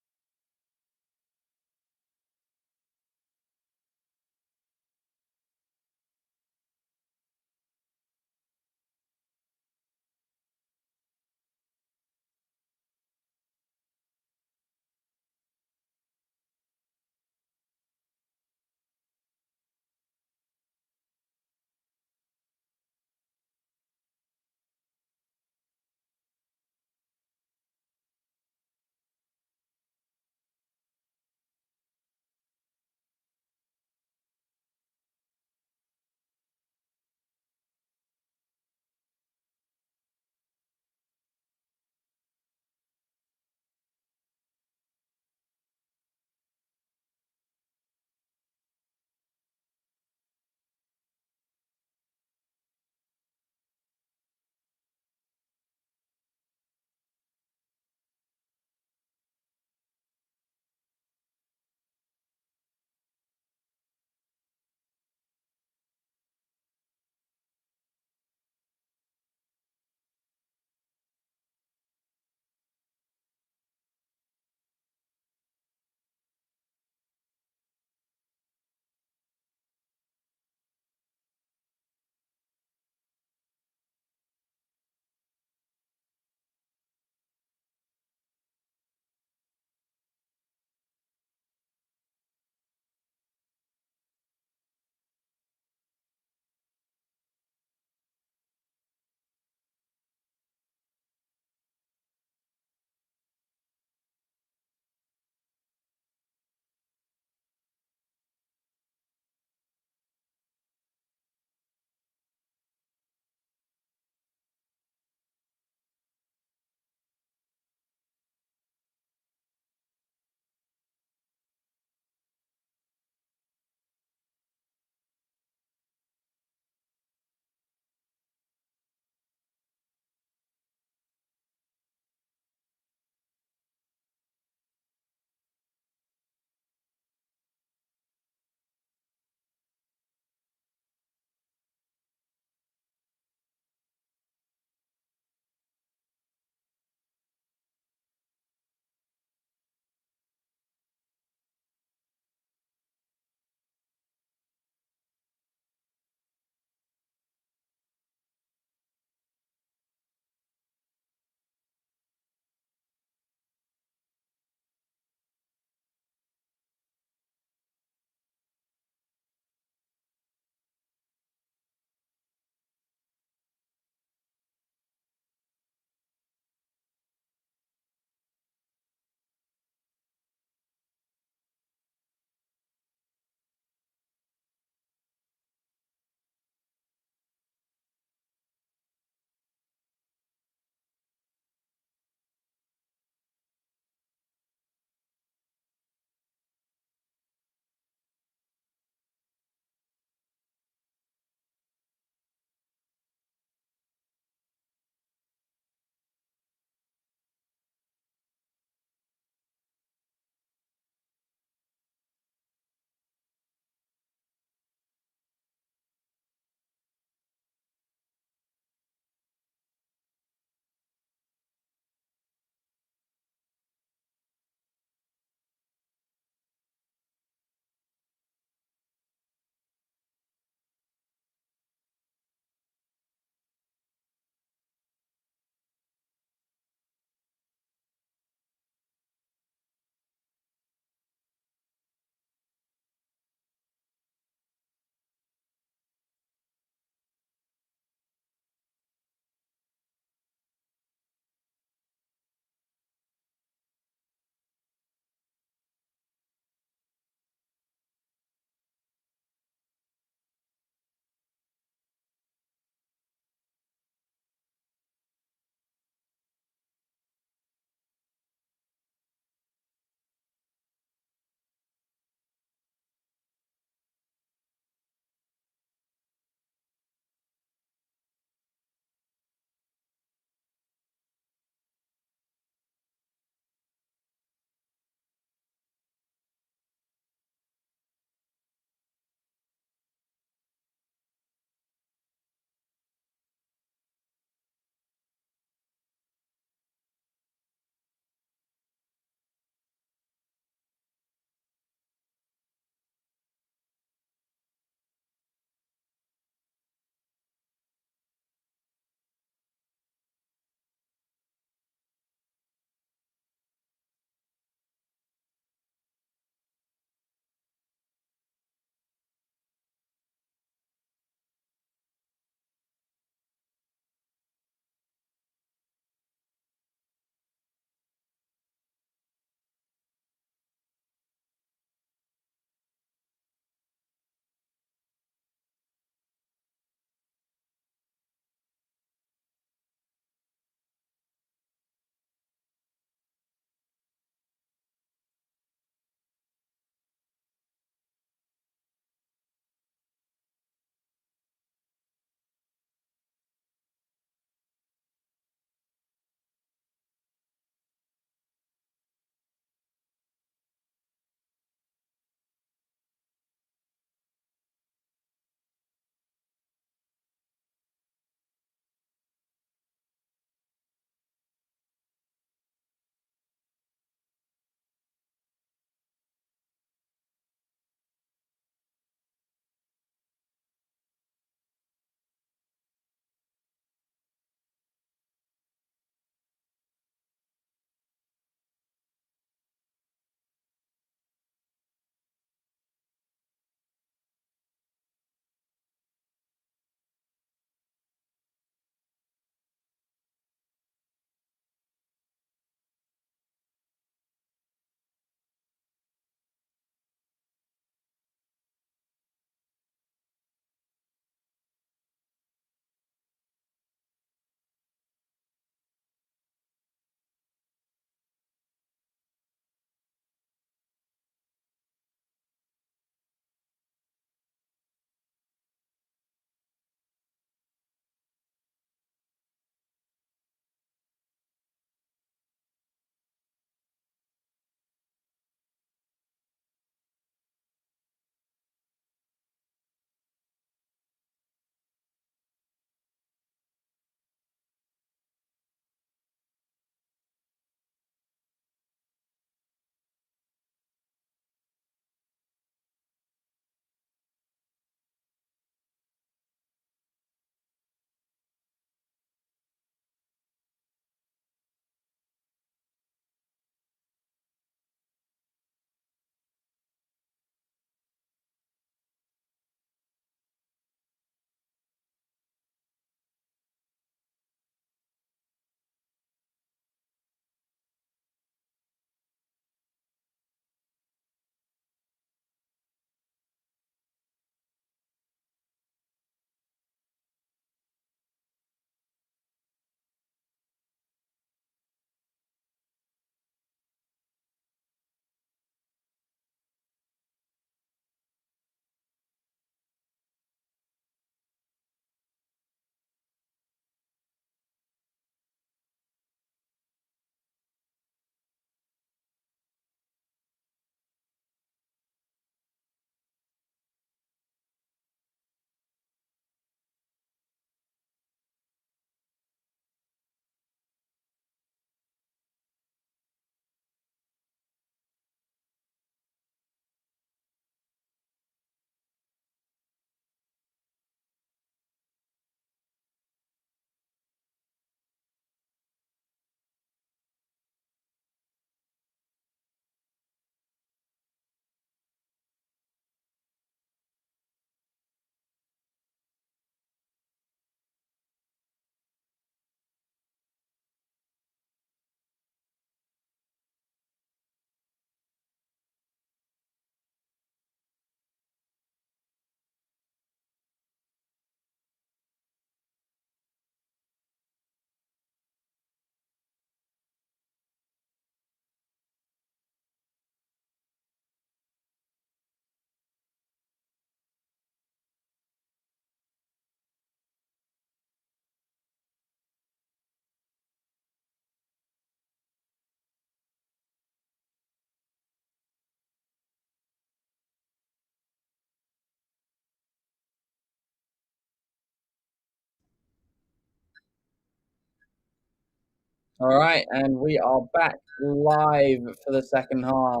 All right, and we are back live for the second half.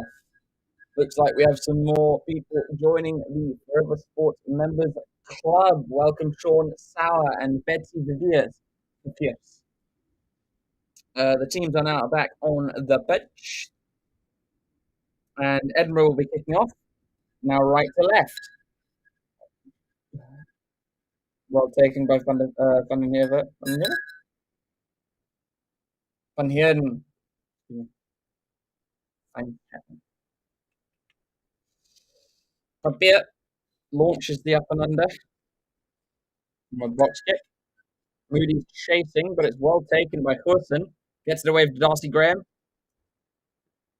Looks like we have some more people joining the Forever Sports Members Club. Welcome, Sean Sauer and Betsy Viviers. Yes. The teams are now back on the pitch, and Edinburgh will be kicking off. Now right to left. Well taken by Van den Heerden. Van Heerden. Papier launches the up and under from a box kick. Moody's chasing, but it's well taken by Hudson. Gets it away from Darcy Graham.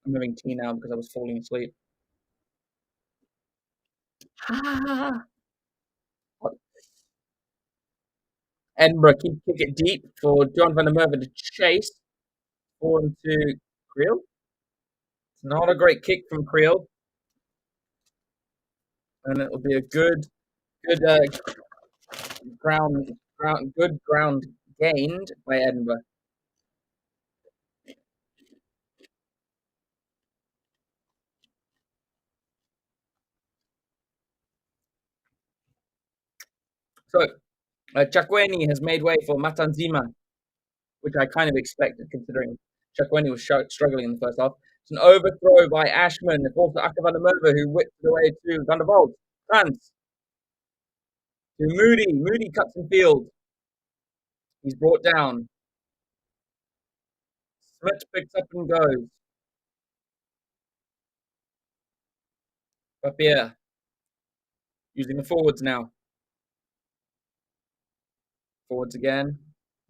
I'm having tea now because I was falling asleep. Edinburgh kick it deep for John van der Merwe to chase. Forward to Creel. It's not a great kick from Creel. And it'll be a good ground gained by Edinburgh. So Chakweni has made way for Matanzima, which I kind of expected considering Chakweni was struggling in the first half. It's an overthrow by Ashman. It's also Akke van der Merwe who whips it away to Van der Walt. France to Moody. Moody cuts in field. He's brought down. Smith picks up and goes. Papier using the forwards now. Forwards again.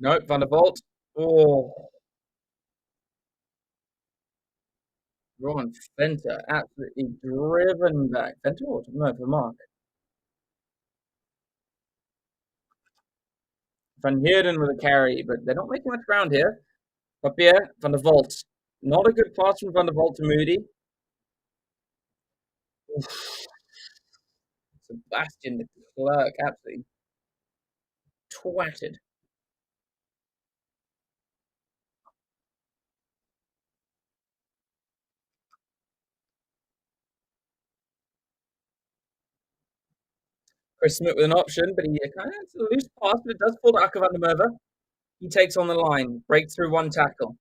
Nope, Van der Walt. Oh. Ron Fenter absolutely driven back. Fenter or no, for Mark. Van Heerden with a carry, but they're not making much ground here. Papier, Van der Walt. Not a good pass from Van der Walt to Moody. Sebastian de Klerk absolutely twatted. Chris Smith with an option, but he kind of has a loose pass, but it does fall to Akke van der Merwe. He takes on the line, breaks through one tackle.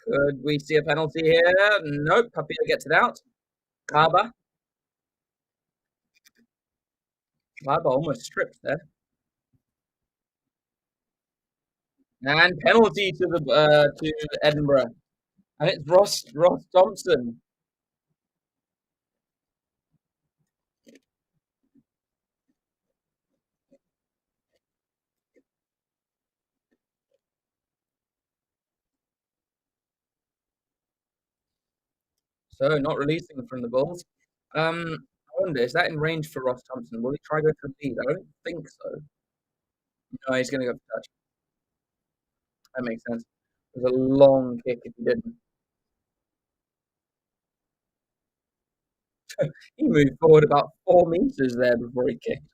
Could we see a penalty here? Nope. Papier gets it out. Kaba almost stripped there. And penalty to Edinburgh. And it's Ross Thompson. So not releasing from the Bulls. I wonder, is that in range for Ross Thompson? Will he try to go for the lead? I don't think so. No, he's going to go for touch. That makes sense. It was a long kick if he didn't. He moved forward about 4 meters there before he kicked.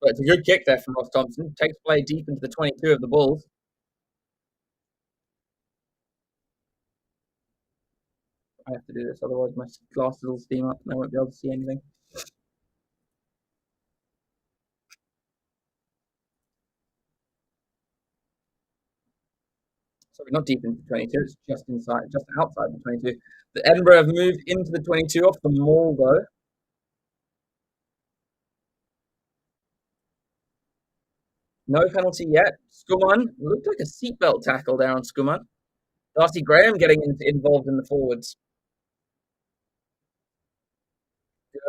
But it's a good kick there from Ross Thompson. Takes play deep into the 22 of the Bulls. I have to do this, otherwise my glasses will steam up and I won't be able to see anything. Sorry, not deep into the 22. It's just outside the 22. The Edinburgh have moved into the 22 off the maul, though. No penalty yet. Skuman looked like a seatbelt tackle there on Skuman. Darcy Graham getting involved in the forwards.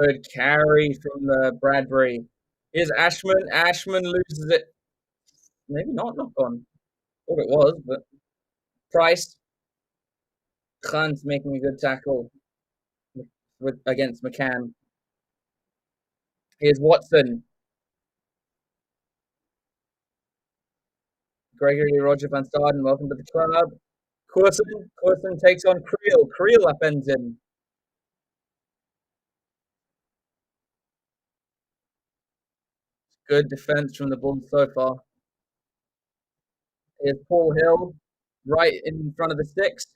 Good carry from Bradbury. Here's Ashman. Ashman loses it. Maybe not knock on. Thought it was, but Price. Khan's making a good tackle against McCann. Here's Watson. Gregory Roger van Staden, welcome to the club. Corson takes on Creel. Creel upends him. Good defense from the Bulls so far. Here's Paul Hill, right in front of the sticks.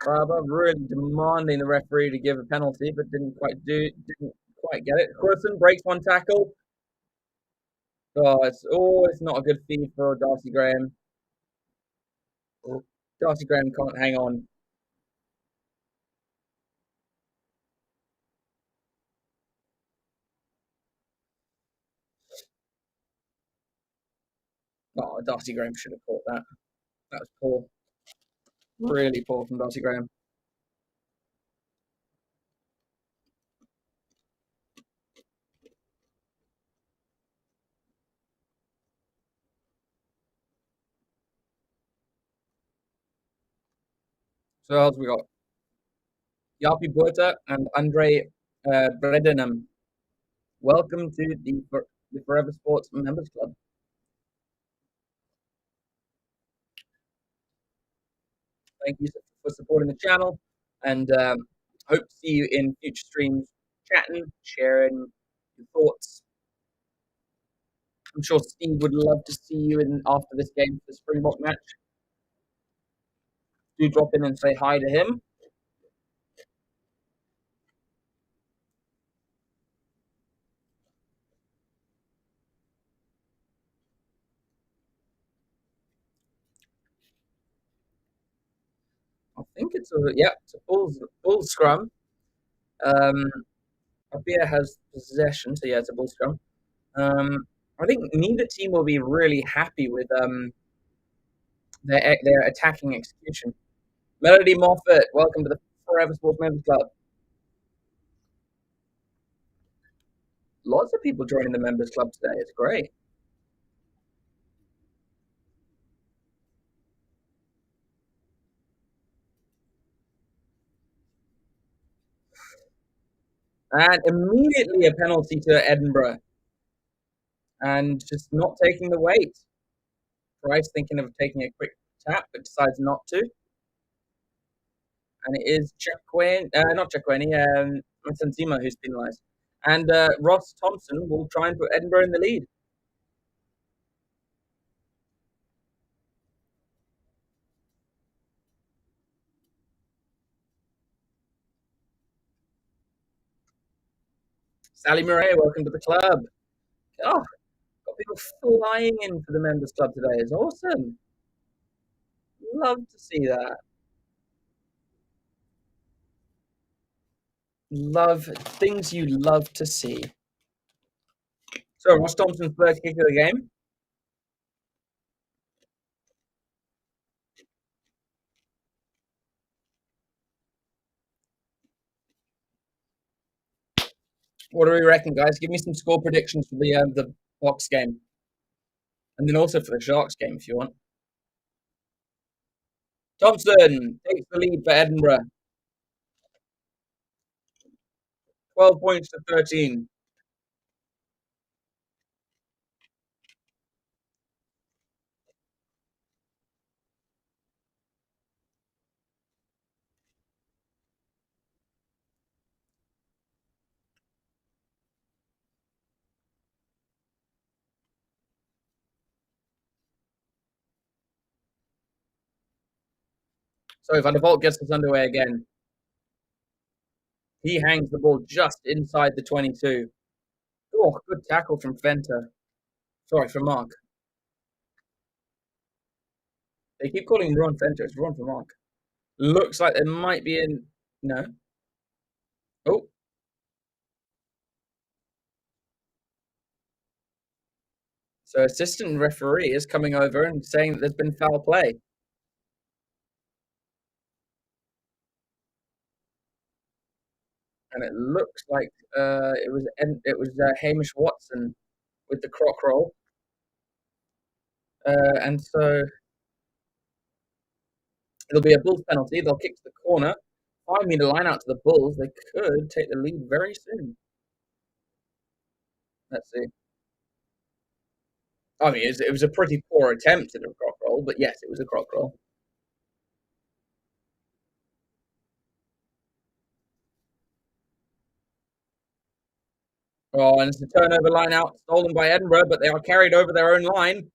Barber really demanding the referee to give a penalty, but didn't quite get it. Corson breaks one tackle. Oh, it's not a good feed for Darcy Graham. Darcy Graham can't hang on. Oh, Darcy Graham should have caught that. That was poor. Really poor from Darcy Graham. So what else we got? Yapi Buerta and Andre Bredenham. Welcome to the Forever Sports Members Club. Thank you for supporting the channel, and hope to see you in future streams, chatting, sharing your thoughts. I'm sure Steve would love to see you in after this game for the Springbok match. Do drop in and say hi to him. I think it's a bull scrum. Abia has possession, so yeah, it's a bull scrum. I think neither team will be really happy with their attacking execution. Melody Moffat, welcome to the Forever Sports Members Club. Lots of people joining the members club today. It's great. And immediately a penalty to Edinburgh. And just not taking the weight. Price thinking of taking a quick tap, but decides not to. And it is not Chekweni, Nsenzima who's penalised. And Ross Thompson will try and put Edinburgh in the lead. Sally Murray, welcome to the club. Oh, got people flying in for the members club today. It's awesome. Love to see that. Love things you love to see. So Ross Thompson's first kick of the game. What do we reckon, guys? Give me some score predictions for the Box game, and then also for the Sharks game if you want. Thompson takes the lead for Edinburgh. 12 points to 13. So Van der Vault gets us underway again. He hangs the ball just inside the 22. Oh, good tackle from Fenter. Sorry, from Mark. They keep calling him Ron Fenter. It's Ron for Mark. Looks like there might be in. No. Oh. So assistant referee is coming over and saying that there's been foul play. And it looks like it was Hamish Watson with the croc roll, and so it'll be a Bulls penalty. They'll kick to the corner, 5 meter line out to the Bulls. They could take the lead very soon. Let's see. I mean, it was a pretty poor attempt at a croc roll, but yes, it was a croc roll. Oh, and it's a turnover line out, stolen by Edinburgh, but they are carried over their own line.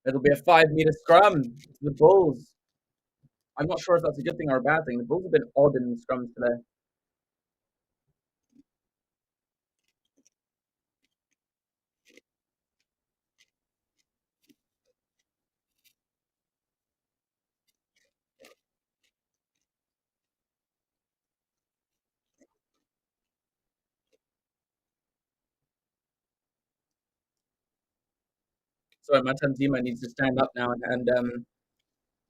It'll be a 5-meter scrum to the Bulls. I'm not sure if that's a good thing or a bad thing. The Bulls have been odd in the scrums today. So my Tanzima needs to stand up now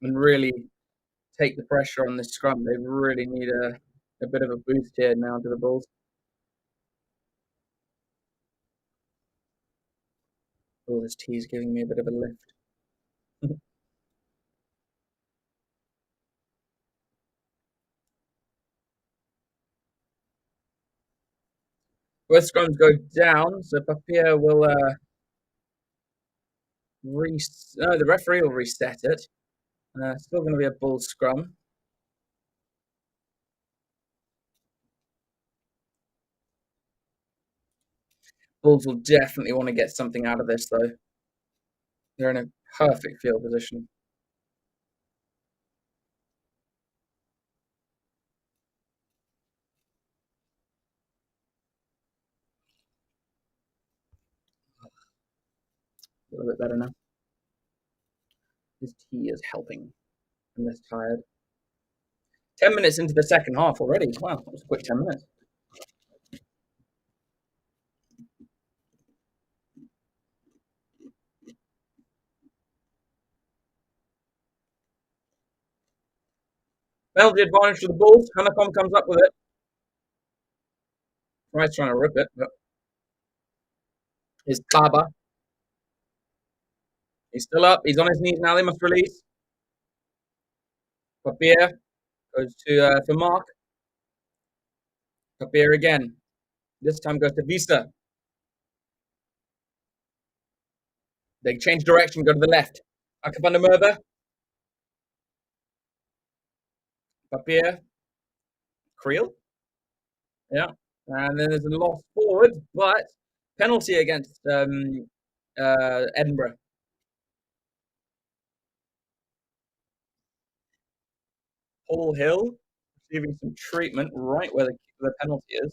and really take the pressure on this scrum. They really need a bit of a boost here now to the Bulls. Oh, this tea is giving me a bit of a lift. Both scrums go down, so Papier will no, the referee will reset it. Still going to be a Bull scrum. Bulls will definitely want to get something out of this, though. They're in a perfect field position. A little bit better now. His tea is helping. I'm less tired. 10 minutes into the second half already. Wow, that was a quick 10 minutes. Penalty advantage for the Bulls. Hanekom comes up with it. Price trying to rip it, but his Taba. He's still up. He's on his knees now. They must release. Papier goes to for Mark. Papier again. This time goes to Vista. They change direction, go to the left. Akabanda Merva. Papier. Creel. Yeah. And then there's a loss forward, but penalty against Edinburgh. Paul Hill receiving some treatment right where the penalty is.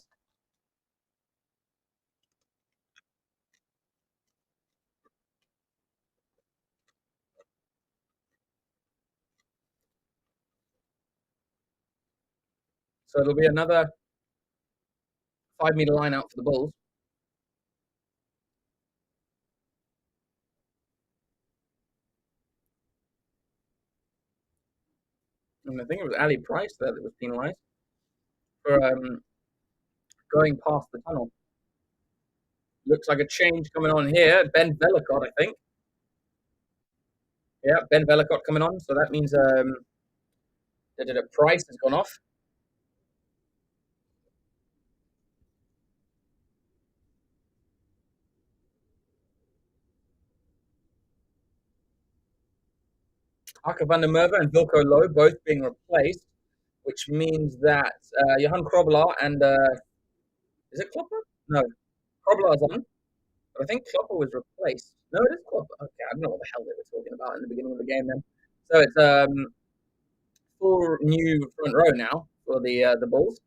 So it'll be another 5-meter line out for the Bulls. And I think it was Ali Price there that was penalised for going past the tunnel. Looks like a change coming on here. Ben Vellicott, I think. Yeah, Ben Vellicott coming on. So that means Price has gone off. Aka van der Merwe and Vilko Low both being replaced, which means that Johan Krobler and is it Klopper? No, Krobler is on, but I think Klopper was replaced. No, it is Klopper. Okay, I don't know what the hell they were talking about in the beginning of the game then. So it's full new front row now for the Bulls.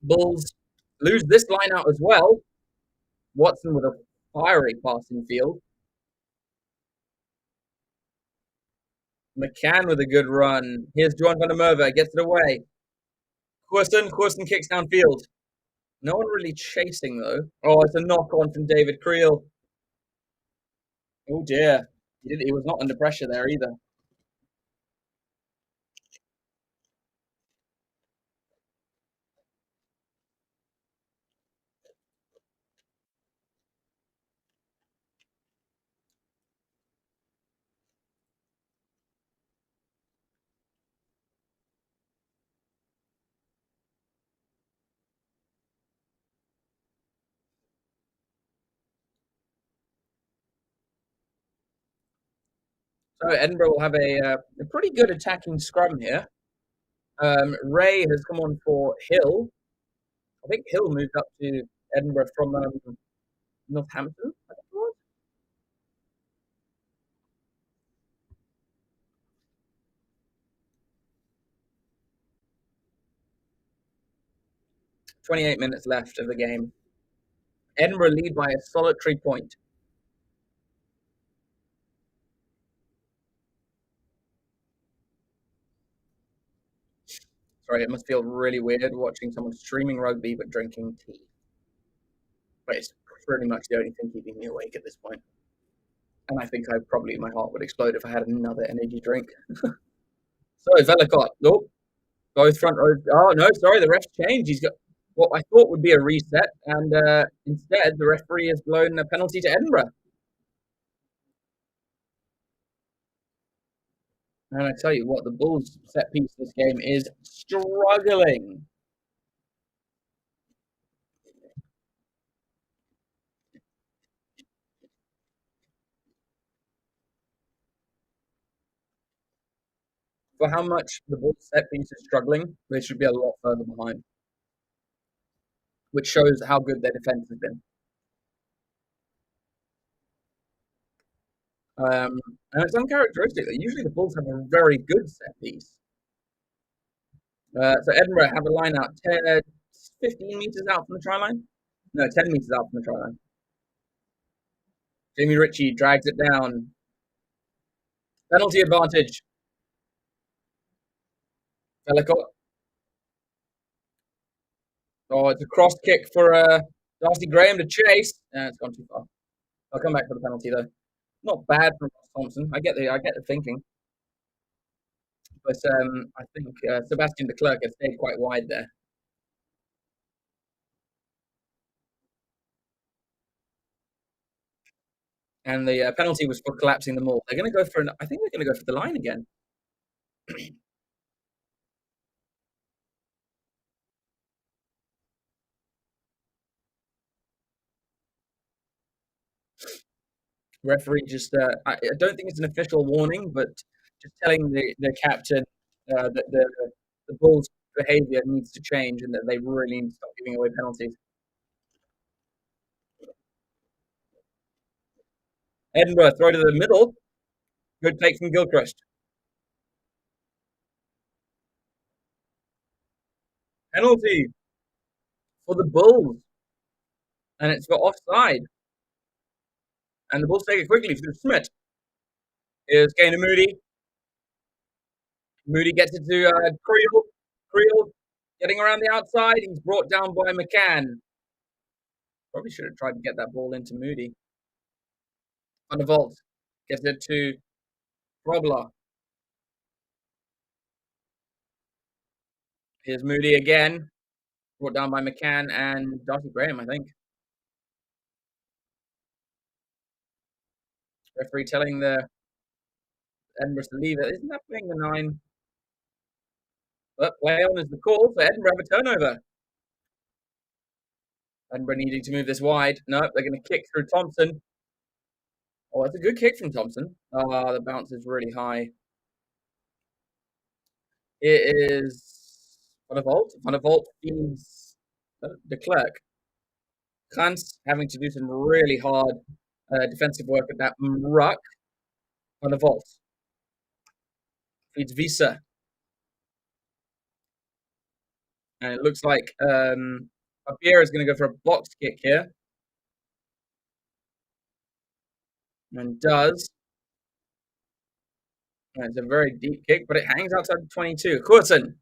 Bulls lose this line out as well. Watson with a fiery passing field. McCann with a good run. Here's John van der Merwe, gets it away. Corson kicks downfield. No one really chasing though. Oh, it's a knock on from David Creel. Oh dear. He was not under pressure there either. So Edinburgh will have a pretty good attacking scrum here. Ray has come on for Hill. I think Hill moved up to Edinburgh from Northampton, I think it was. 28 minutes left of the game. Edinburgh lead by a solitary point. Sorry, it must feel really weird watching someone streaming rugby but drinking tea. But it's pretty much the only thing keeping me awake at this point. And I think my heart would explode if I had another energy drink. So Velicott, nope, both front rows. Oh no, sorry, the ref's changed. He's got what I thought would be a reset, and instead the referee has blown a penalty to Edinburgh. And I tell you what, the Bulls' set piece this game is struggling. For how much the Bulls' set piece is struggling, they should be a lot further behind, which shows how good their defense has been. And it's uncharacteristic that usually the Bulls have a very good set piece. So Edinburgh have a line out 10, 15 metres out from the try line. No, 10 metres out from the try line. Jamie Ritchie drags it down. Penalty advantage. Velicott. Oh, it's a cross kick for Darcy Graham to chase. It's gone too far. I'll come back for the penalty though. Not bad from Ross Thompson. I get the thinking, but I think Sebastian de Klerk has stayed quite wide there. And the penalty was for collapsing the maul. They're going to go for I think they're going to go for the line again. Referee just, I don't think it's an official warning, but just telling the captain that the Bulls' behaviour needs to change and that they really need to stop giving away penalties. Edinburgh throw to the middle. Good take from Gilchrist. Penalty for the Bulls. And it's got offside. And the Bulls take it quickly through Smith. Here's Gaynor Moody. Moody gets it to Creel. Creel getting around the outside. He's brought down by McCann. Probably should have tried to get that ball into Moody. Van der Vault gets it to Grobler. Here's Moody again. Brought down by McCann and Darcy Graham, I think. Referee telling the Edinburgh to leave it. Isn't that playing the 9? But play on is the call. So Edinburgh have a turnover. Edinburgh needing to move this wide. No, they're going to kick through Thompson. Oh, that's a good kick from Thompson. The bounce is really high. It is Van der Vault. Van der Vault feeds de Klerk. Kranz having to do some really hard defensive work at that ruck. Van der Vault feeds Visa. And it looks like Papier is going to go for a box kick here. And does. And it's a very deep kick, but it hangs outside the 22. Courson.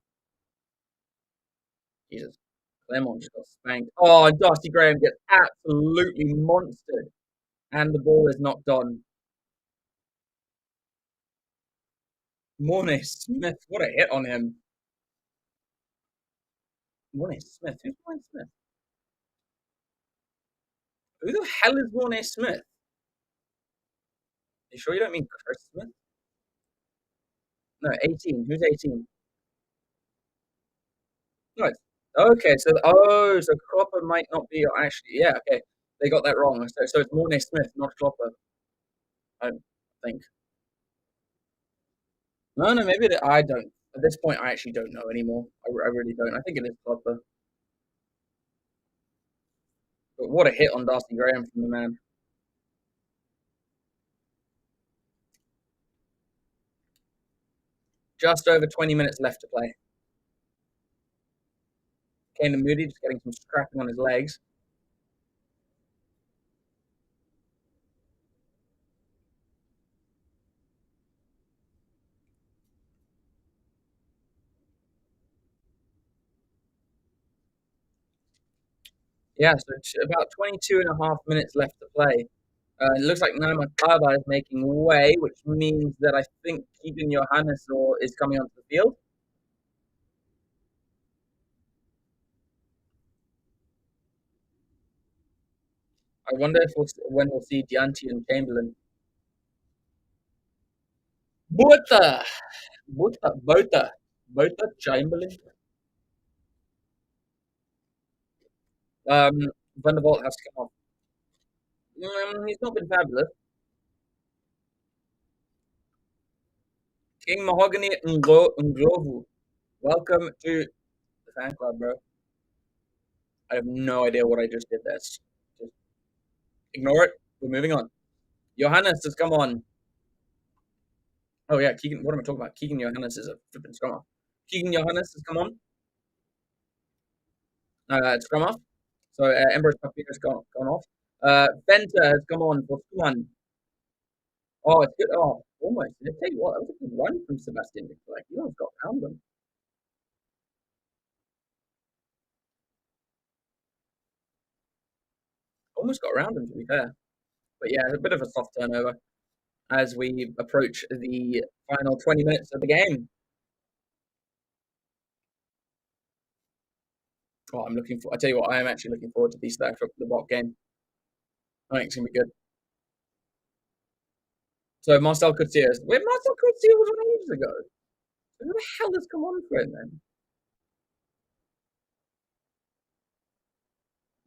Jesus. Clermont just got spanked. Oh, and Darcy Graham gets absolutely monstered. And the ball is knocked on. Mornay Smith. What a hit on him. Mornay Smith. Who's Mornay Smith? Who the hell is Mornay Smith? You sure you don't mean Chris Smith? No, 18. Who's 18? No. Okay, so Klopper might not be actually. Yeah, okay, they got that wrong. So it's Mornay Smith, not Klopper. I think. No, maybe I don't. At this point, I actually don't know anymore. I really don't. I think it is Clopper. But what a hit on Darcy Graham from the man. Just over 20 minutes left to play. Kane and Moody just getting some scrapping on his legs. Yeah, so it's about 22 and a half minutes left to play. It looks like Naima Kaba is making way, which means that I think Keegan Johannes is coming onto the field. I wonder if when we'll see Dianti and Chamberlain. Bota! Bota Chamberlain. Um, Van der Vault has to come off. He's not been fabulous. King Mahogany Nglovu. Welcome to the fan club, bro. I have no idea what I just did there. Just ignore it. We're moving on. Johannes has come on. Oh yeah, Keegan. What am I talking about? Keegan Johannes is a flipping scrum off. Keegan Johannes has come on. Scrum off. So Ember's puppy has gone off. Benter has come on for Suman. Oh, it's good. Oh, almost. I tell you what, that was a good run from Sebastian de Klerk. You almost got around them. Almost got around him, to be fair. But yeah, a bit of a soft turnover as we approach the final 20 minutes of the game. Oh, I'm looking for. I tell you what, I am actually looking forward to the bot game. I think it's gonna be good. So Marcel Couture. Wait, Marcel Couture was on ages ago. Who the hell has come on for it then?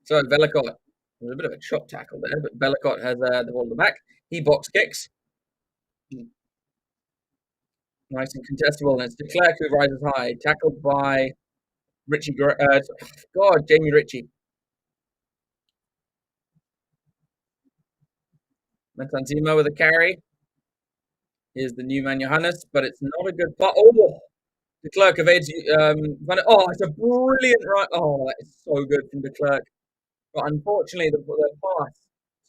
So Velicott. There's a bit of a chop tackle there, but Velicott has the ball at the back. He box kicks. Nice and contestable, and it's de Klerk who rises high, tackled by Jamie Ritchie. Matanzima with a carry. Here's the new man Johannes, but it's not a good pass. Oh, de Klerk evades. It's a brilliant run. Oh, that is so good from de Klerk. But unfortunately, the pass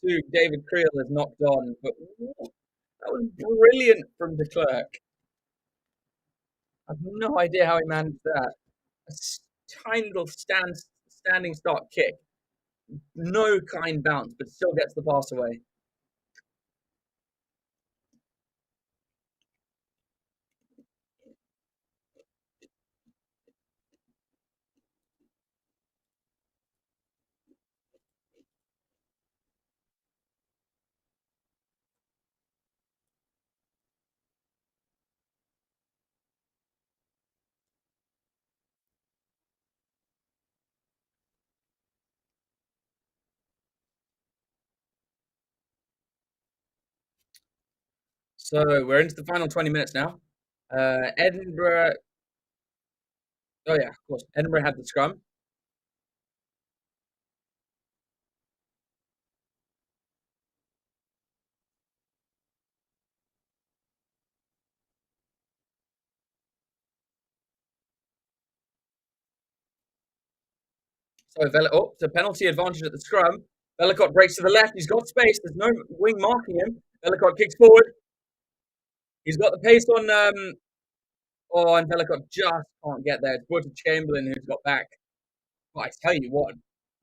to David Creel is knocked on. But that was brilliant from de Klerk. I have no idea how he managed that. A tiny little standing start kick. No kind bounce, but still gets the pass away. So we're into the final 20 minutes now. Edinburgh. Oh yeah, of course. Edinburgh had the scrum. So it's a penalty advantage at the scrum. Velicott breaks to the left. He's got space. There's no wing marking him. Velicott kicks forward. He's got the pace on. And Velicott just can't get there. It's Butcher Chamberlain who's got back. But I tell you what,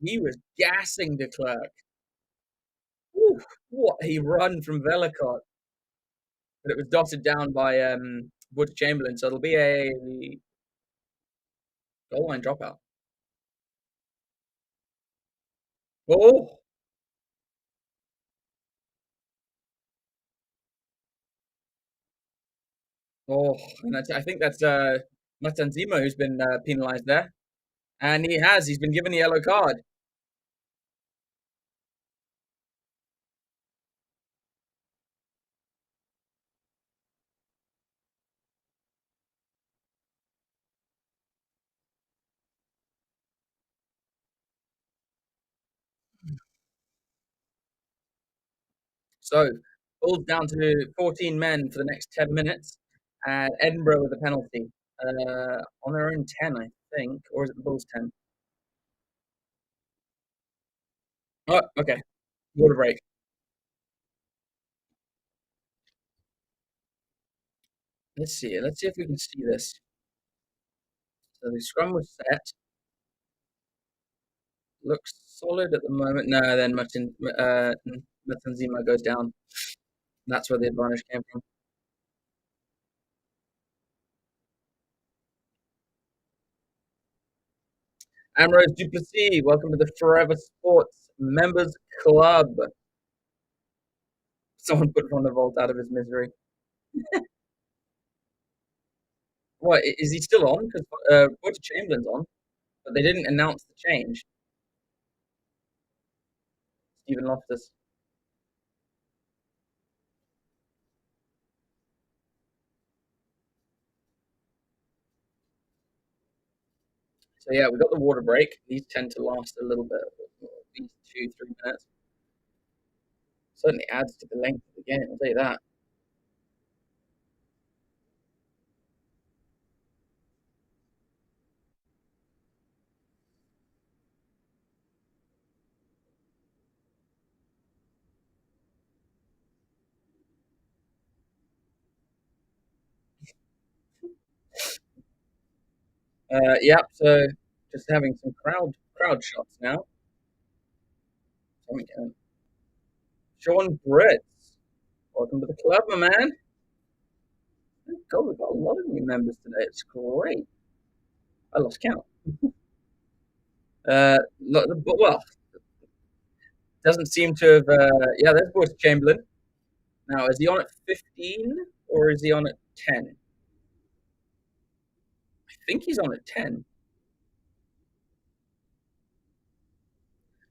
he was gassing de Klerk. What a run from Velicott. But it was dotted down by Butcher Chamberlain, so it'll be a goal line dropout. Oh, and I think that's Matanzima who's been penalised there. And he's been given a yellow card. So, Bulls down to 14 men for the next 10 minutes, and Edinburgh with a penalty. On their own 10, I think. Or is it the Bulls 10? Oh, okay. Water break. Let's see it. Let's see if we can see this. So the scrum was set. Looks solid at the moment. No, then Matanzima goes down. That's where the advantage came from. Amrose Duplessis, welcome to the Forever Sports Members Club. Someone put Van der Vault out of his misery. What, is he still on? Because Butcher Chamberlain's on, but they didn't announce the change. Stephen Loftus. So yeah, we got the water break. These tend to last a little bit, at least 2, 3 minutes. Certainly adds to the length of the game, I'll tell you that. Yep, so just having some crowd shots now. Sean Britt, welcome to the club, my man. God, we've got a lot of new members today. It's great. I lost count. Well, doesn't seem to have. Yeah, there's Boris Chamberlain. Now, is he on at 15 or is he on at 10? I think he's on at 10.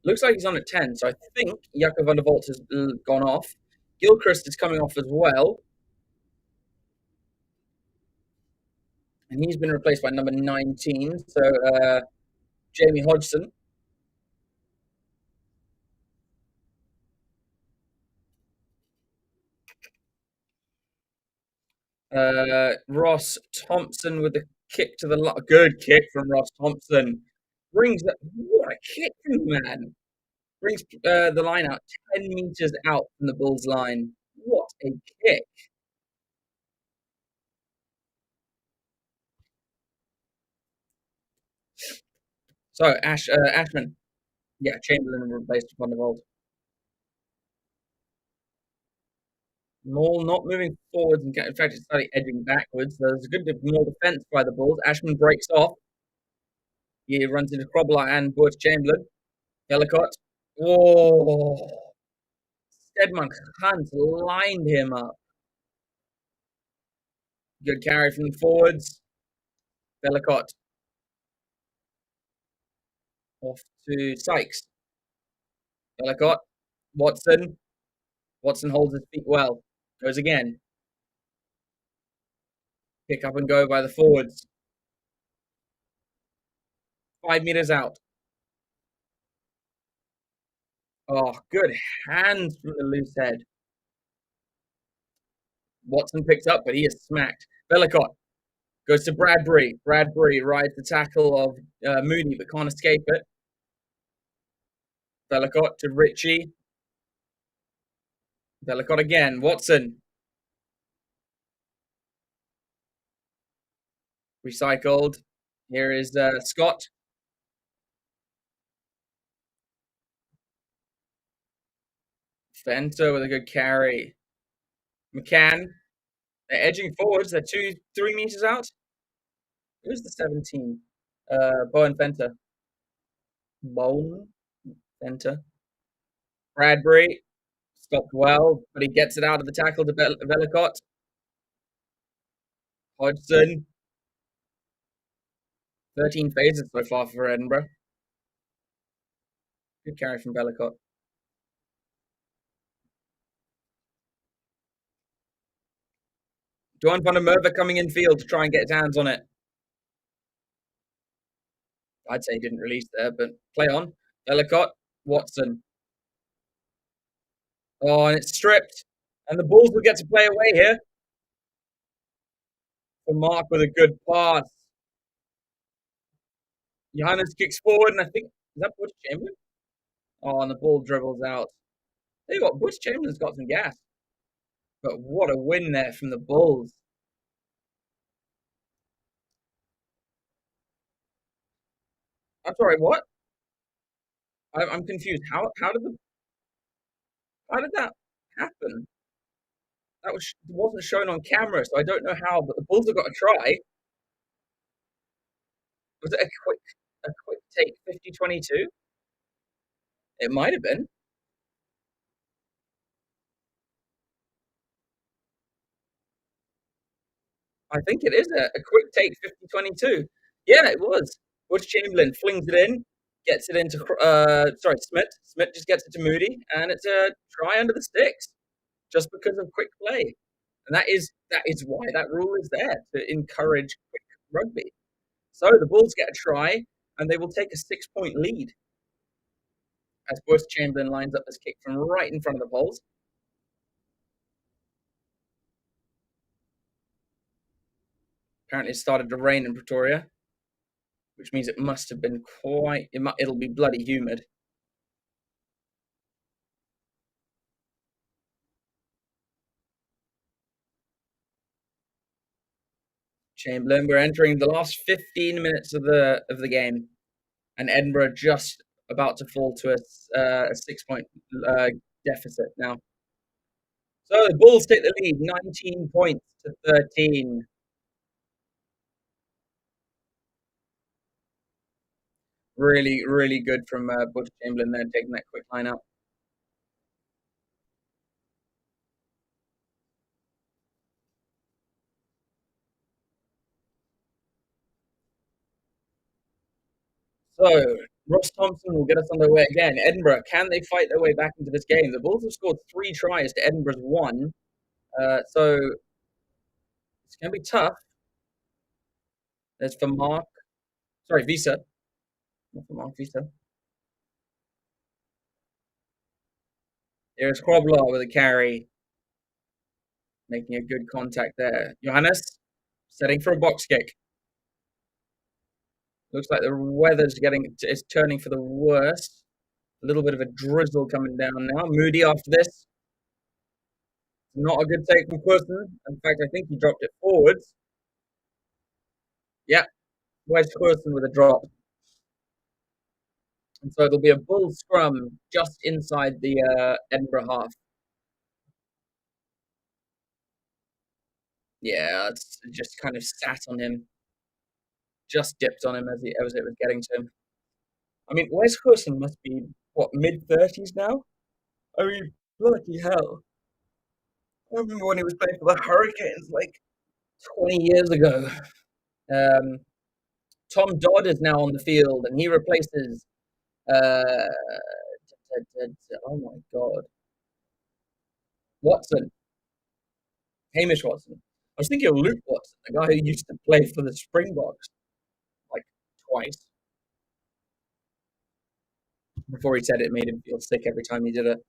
Looks like he's on at 10. So I think Jakob van der Vault has gone off. Gilchrist is coming off as well. And he's been replaced by number 19. So Jamie Hodgson. Ross Thompson with a kick to the good kick from Ross Thompson. Brings that. What a kick from the man. Brings the line out 10 meters out from the Bulls line. What a kick. So, Ashman. Yeah, Chamberlain replaced Van der Vault. Maul not moving forwards. In fact, it's slightly edging backwards. There's a good bit more defense by the Bulls. Ashman breaks off. He runs into Crobler and Butch Chamberlain. Ellicott. Oh, Stedman Hunt lined him up. Good carry from the forwards. Bellicott off to Sykes. Bellicott. Watson. Watson holds his feet well. Goes again. Pick up and go by the forwards. 5 meters out. Oh, good hands from the loose head. Watson picked up, but he is smacked. Bellicott goes to Bradbury. Bradbury rides the tackle of Mooney, but can't escape it. Bellicott to Ritchie. Bellicott again. Watson. Recycled. Here is Scott. Fenter with a good carry. McCann. They're edging forwards. They're 2-3 meters out. Who's the 17? Bowen Fenter. Bowen Fenter. Bradbury. Stopped well, but he gets it out of the tackle to Bellicott. Hodgson. 13 phases so far for Edinburgh. Good carry from Bellicott. Duan van der Merwe coming in field to try and get his hands on it. I'd say he didn't release there, but play on. Bellicott. Watson. Oh, and it's stripped. And the Bulls will get to play away here. For Mark with a good pass. Johannes kicks forward, and I think, is that Butch Chamberlain? Oh, and the ball dribbles out. Tell you what, Butch Chamberlain's got some gas. But what a win there from the Bulls. I'm sorry, what? I'm confused. How did that happen? That wasn't shown on camera, so I don't know how. But the Bulls have got a try. Was it a quick take 50-22? It might have been. I think it is a quick take 50-22. Yeah, it was. Butch Chamberlain flings it in, gets it into sorry, Smith. Smith just gets it to Moody, and it's a try under the sticks just because of quick play. And that is why that rule is there to encourage quick rugby. So the Bulls get a try, and they will take a 6-point lead as Butch Chamberlain lines up this kick from right in front of the poles. Apparently, it started to rain in Pretoria, which means it must have been quite. It'll be bloody humid. Chamberlain. We're entering the last 15 minutes of the game, and Edinburgh just about to fall to a 6-point deficit now. So the Bulls take the lead, 19 points to 13. Really, really good from Butch Chamberlain there, taking that quick line out. So Ross Thompson will get us underway again. Edinburgh, can they fight their way back into this game? The Bulls have scored 3 tries to Edinburgh's 1. So it's going to be tough. There's for Mark. Sorry, Visa. Not for Mark, Visa. Here's Kroblar with a carry, making a good contact there. Johannes setting for a box kick. Looks like the weather's it's turning for the worst. A little bit of a drizzle coming down now. Moody after this. Not a good take from Quirson. In fact, I think he dropped it forwards. Yeah, Wes Quirson with a drop. And so there'll be a bull scrum just inside the Edinburgh half. Yeah, it's just kind of sat on him. Just dipped on him as it was getting to him. I mean, Wes Quirson must be, what, mid-30s now? I mean, bloody hell. I remember when he was playing for the Hurricanes like 20 years ago. Um, Tom Dodd is now on the field, and he replaces. Uh, oh my God, Watson, Hamish Watson. I was thinking of Luke Watson, the guy who used to play for the Springboks like twice before he said it made him feel sick every time he did it.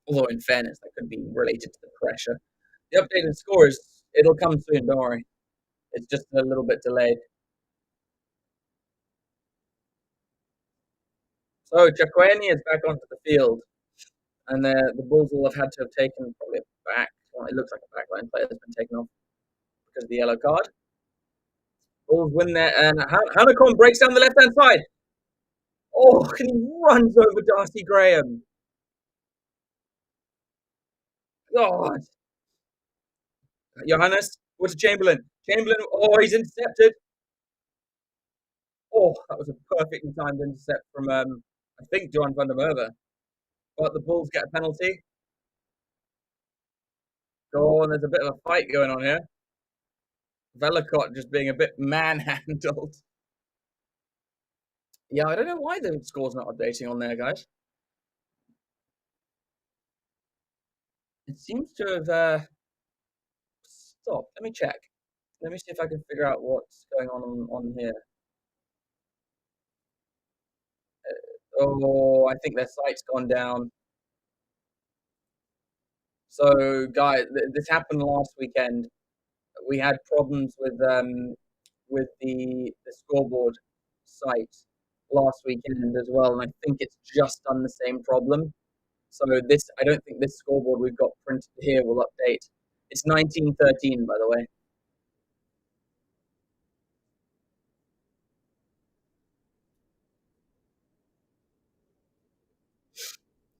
Although, in fairness, that could be related to the pressure. The updated scores, it'll come soon, don't worry. It's just a little bit delayed. So Chakweni is back onto the field, and the Bulls will have had to have taken probably a back. Well, it looks like a backline player has been taken off because of the yellow card. Bulls win there, and Hanacon breaks down the left hand side. Oh, and he runs over Darcy Graham. God. Johannes, what's Chamberlain? Chamberlain, oh, he's intercepted. Oh, that was a perfectly timed intercept from, I think, John van der Merwe. But the Bulls get a penalty. Oh, and there's a bit of a fight going on here. Velicott just being a bit manhandled. Yeah, I don't know why the score's not updating on there, guys. It seems to have stopped. Let me check. Let me see if I can figure out what's going on here. Oh, I think their site's gone down. So, guys, this happened last weekend. We had problems with the scoreboard site last weekend as well, and I think it's just done the same problem. So I don't think this scoreboard we've got printed here will update. It's 1913, by the way.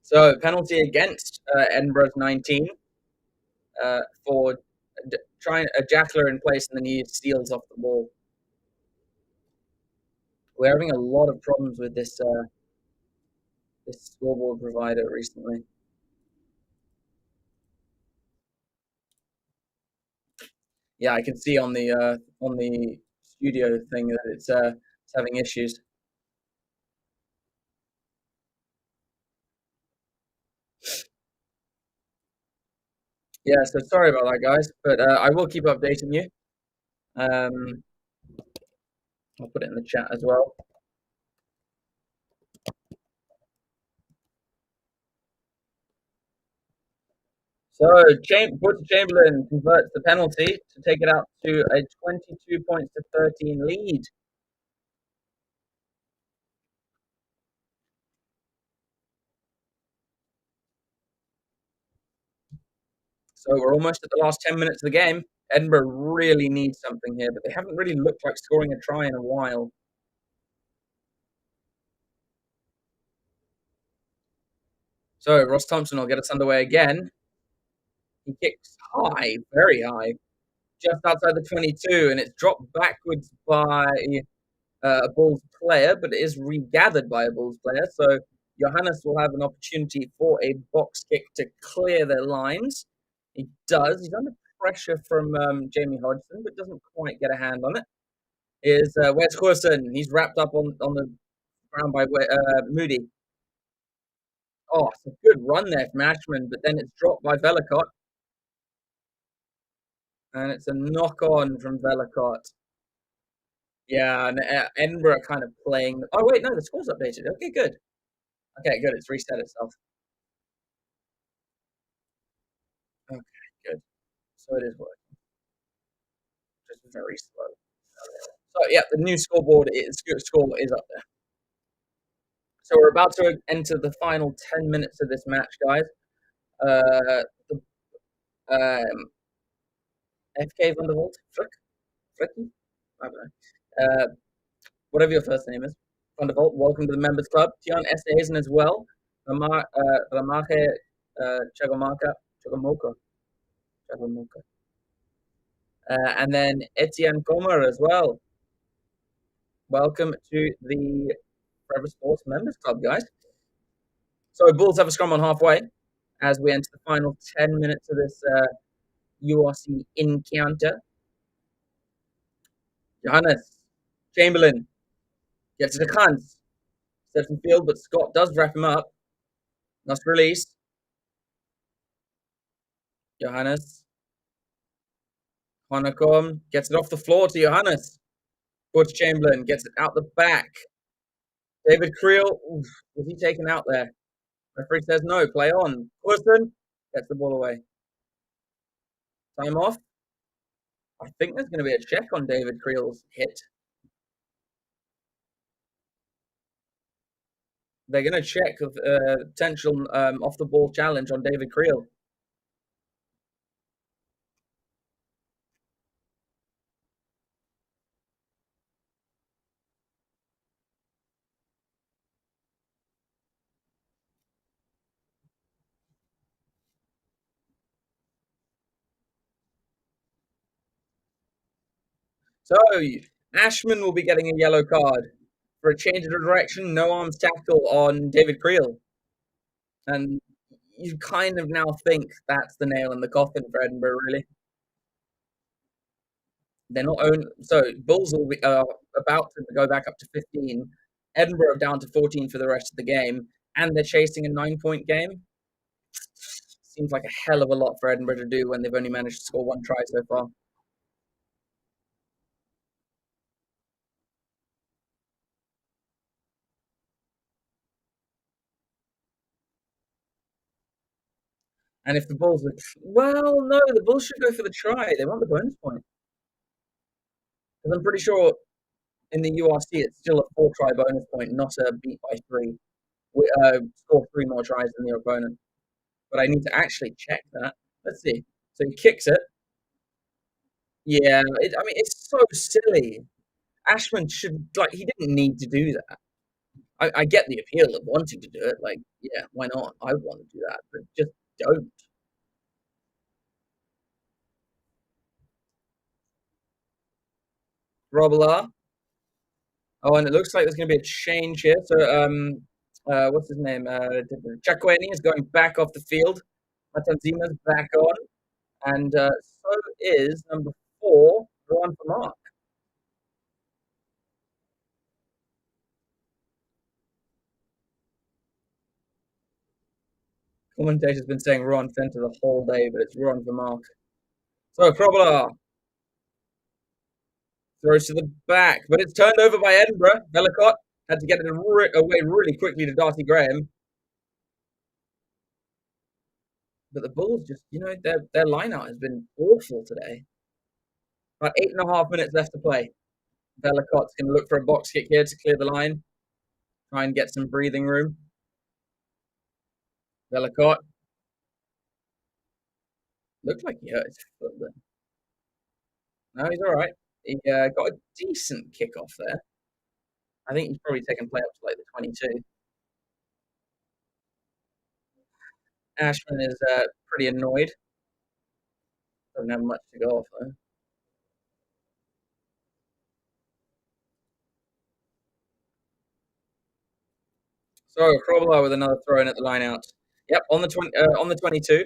So penalty against Edinburgh's 19 for trying a jackler in place, and then he steals off the ball. We're having a lot of problems with this scoreboard provider recently. Yeah, I can see on the studio thing that it's having issues. Yeah, so sorry about that, guys, but I will keep updating you. Um, I'll put it in the chat as well. So Butcher Chamberlain converts the penalty to take it out to a 22 points to 13 lead. So we're almost at the last 10 minutes of the game. Edinburgh really needs something here, but they haven't really looked like scoring a try in a while. So Ross Thompson will get us underway again. He kicks high, very high, just outside the 22, and it's dropped backwards by a Bulls player, but it is regathered by a Bulls player. So Johannes will have an opportunity for a box kick to clear their lines. He does. He's under pressure from Jamie Hodgson, but doesn't quite get a hand on it. Is Wes Corson. He's wrapped up on the ground by Moody. Oh, it's a good run there from Ashman, but then it's dropped by Velicott. And it's a knock on from Velicott. Yeah, and Edinburgh kind of playing. Oh, wait, no, the score's updated. Okay, good. Okay, good. It's reset itself. Okay, good. So it is working, just very slow. So yeah, the new score is up there. So we're about to enter the final 10 minutes of this match, guys. The FK Van der Holt, Fricky, I don't know. Whatever your first name is, Van der Holt. Welcome to the members club. Tian Estehazen as well. Ramache Chagomoka. And then Etienne Comer as well. Welcome to the Forever Sports Members Club, guys. So Bulls have a scrum on halfway as we enter the final 10 minutes of this URC encounter. Johannes Chamberlain gets to the Hans. Steps in field, but Scott does wrap him up. Nice release. Johannes. Honacom gets it off the floor to Johannes. Butch Chamberlain gets it out the back. David Creel, was he taken out there? Referee says no, play on. Wilson gets the ball away. Time off. I think there's going to be a check on David Creel's hit. They're going to check potential off the ball challenge on David Creel. So Ashman will be getting a yellow card for a change of direction, no arms tackle on David Creel. And you kind of now think that's the nail in the coffin for Edinburgh, really. They're not own so Bulls will be about to go back up to 15. Edinburgh down to 14 for the rest of the game, and they're chasing a 9-point game. Seems like a hell of a lot for Edinburgh to do when they've only managed to score one try so far. And if the Bulls are, well, no, the Bulls should go for the try. They want the bonus point. Because I'm pretty sure in the URC it's still a 4-try bonus point, not a beat by 3. Score 3 more tries than your opponent. But I need to actually check that. Let's see. So he kicks it. Yeah, I mean, it's so silly. Ashman should, like, he didn't need to do that. I get the appeal of wanting to do it. Like, yeah, why not? I would want to do that, but just don't. Robala. Oh, and it looks like there's going to be a change here. So, what's his name? Chakweni is going back off the field. Matanzima's back on, and so is number 4, Ron for Mark. Commentator's been saying Ron Fenter the whole day, but it's Ron for Mark. So, Krobala throws to the back, but it's turned over by Edinburgh. Bellicott had to get it away really quickly to Darcy Graham. But the Bulls just, their line-out has been awful today. About 8.5 minutes left to play. Bellicott's going to look for a box kick here to clear the line. Try and get some breathing room. Bellicott. Looked like he hurt his foot then. No, he's all right. He got a decent kickoff there. I think he's probably taken play up to like the 22. Ashman is pretty annoyed. Doesn't have much to go off though. So Krobala with another throw in at the line out. Yep, on the 22.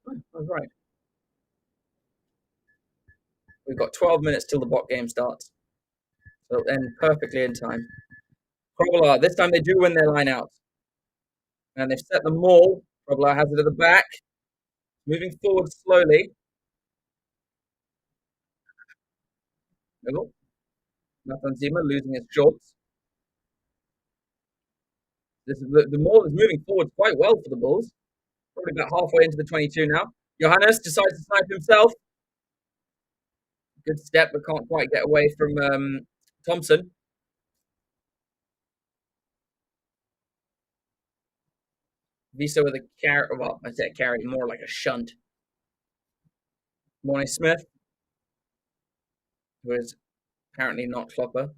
Oh, that's right. We've got 12 minutes till the bot game starts. So it'll end perfectly in time. Krobala, this time they do win their line out. And they've set the maul. Krobala has it at the back. Moving forward slowly. Middle. Matanzima losing his shorts. The maul is moving forward quite well for the Bulls. Probably about halfway into the 22 now. Johannes decides to snipe himself. Good step, but can't quite get away from Thompson. Visa with a carry. Well, I said carry, more like a shunt. Morning Smith, who is apparently not Klopper.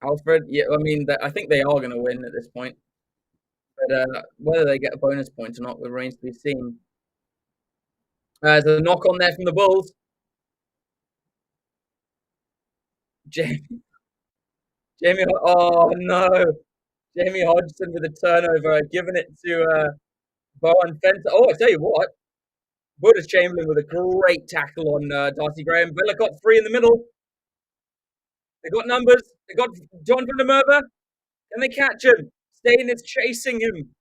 Alfred, yeah, I mean, I think they are going to win at this point. But whether they get a bonus point or not remains to be seen. There's a knock on there from the Bulls. Jamie, oh no. Jamie Hodgson with a turnover, giving it to Bowen Fenter. Oh, I tell you what. Buddha Chamberlain with a great tackle on Darcy Graham. Bellicott's free in the middle. They got numbers. They got John van der Merwe. Can they catch him? Stain is chasing him.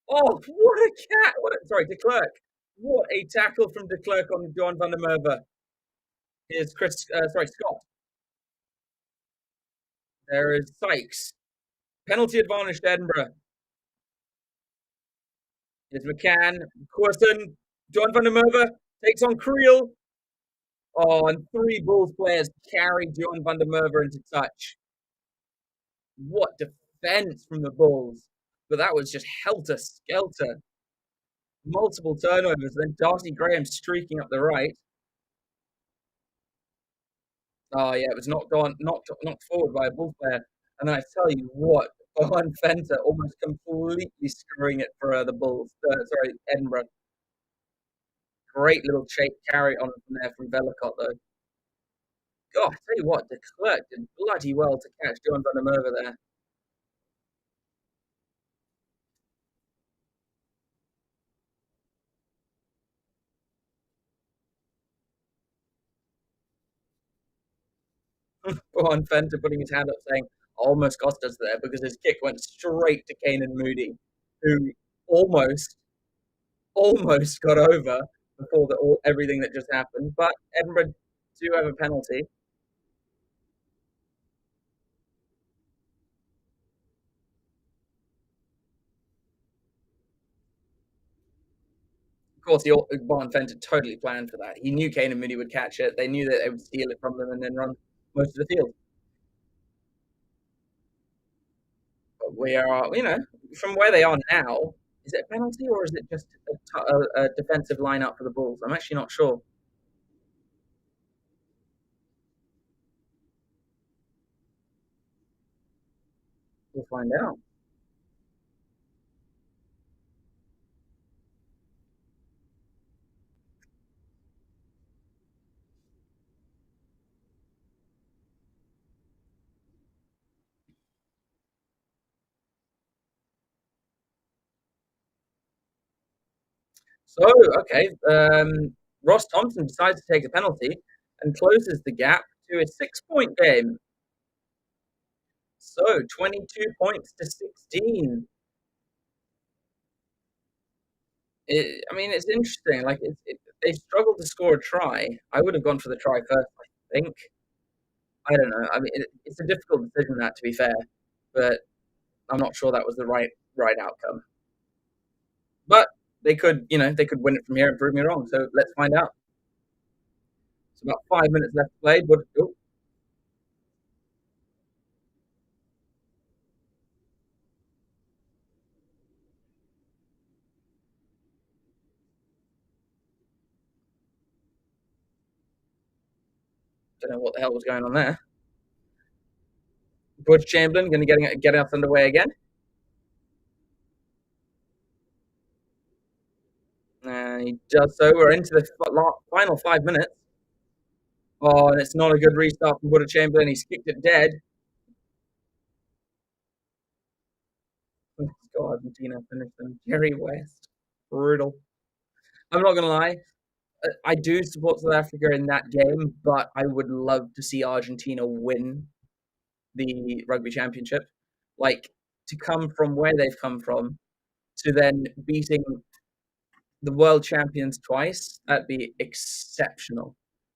Oh, what a cat! Sorry, De Klerk. What a tackle from De Klerk on John van der Merwe. Here's Scott. There is Sykes. Penalty advantage to Edinburgh. Here's McCann. Corson. John van der Merwe takes on Creel. Oh, and 3 Bulls players carry John van der Merwe into touch. What defense from the Bulls. But that was just helter-skelter. Multiple turnovers. Then Darcy Graham streaking up the right. Oh, yeah, it was knocked forward by a Bulls player. And then I tell you what, Owen Fenter almost completely screwing it for the Bulls. Edinburgh. Great little carry on from there from Bellicott, though. God, I tell you what, De Klerk did bloody well to catch John van der Merwe there. Owen Fenter putting his hand up saying, almost cost us there because his kick went straight to Kane and Moody, who almost got over before everything that just happened. But Edinburgh do have a penalty. Of course, Bonfenter totally planned for that. He knew Kane and Moody would catch it. They knew that they would steal it from them and then run most of the field. But we are, from where they are now, is it a penalty or is it just a defensive line-up for the Bulls? I'm actually not sure. We'll find out. So, okay, Ross Thompson decides to take a penalty and closes the gap to a 6-point game. So, 22 points to 16. It's interesting. Like, they struggled to score a try. I would have gone for the try first, I think. I don't know. It's a difficult decision, that, to be fair, but I'm not sure that was the right outcome. But they could win it from here and prove me wrong. So let's find out. It's about 5 minutes left to play. Don't know what the hell was going on there. Butch Chamberlain going to get us underway again. And he does so. We're into the final 5 minutes. Oh, and it's not a good restart from Butch Chamberlain. He's kicked it dead. Let's go Argentina, finish them. Jerry West. Brutal. I'm not going to lie. I do support South Africa in that game, but I would love to see Argentina win the Rugby Championship. Like, to come from where they've come from to then beating the world champions twice, that'd be exceptional.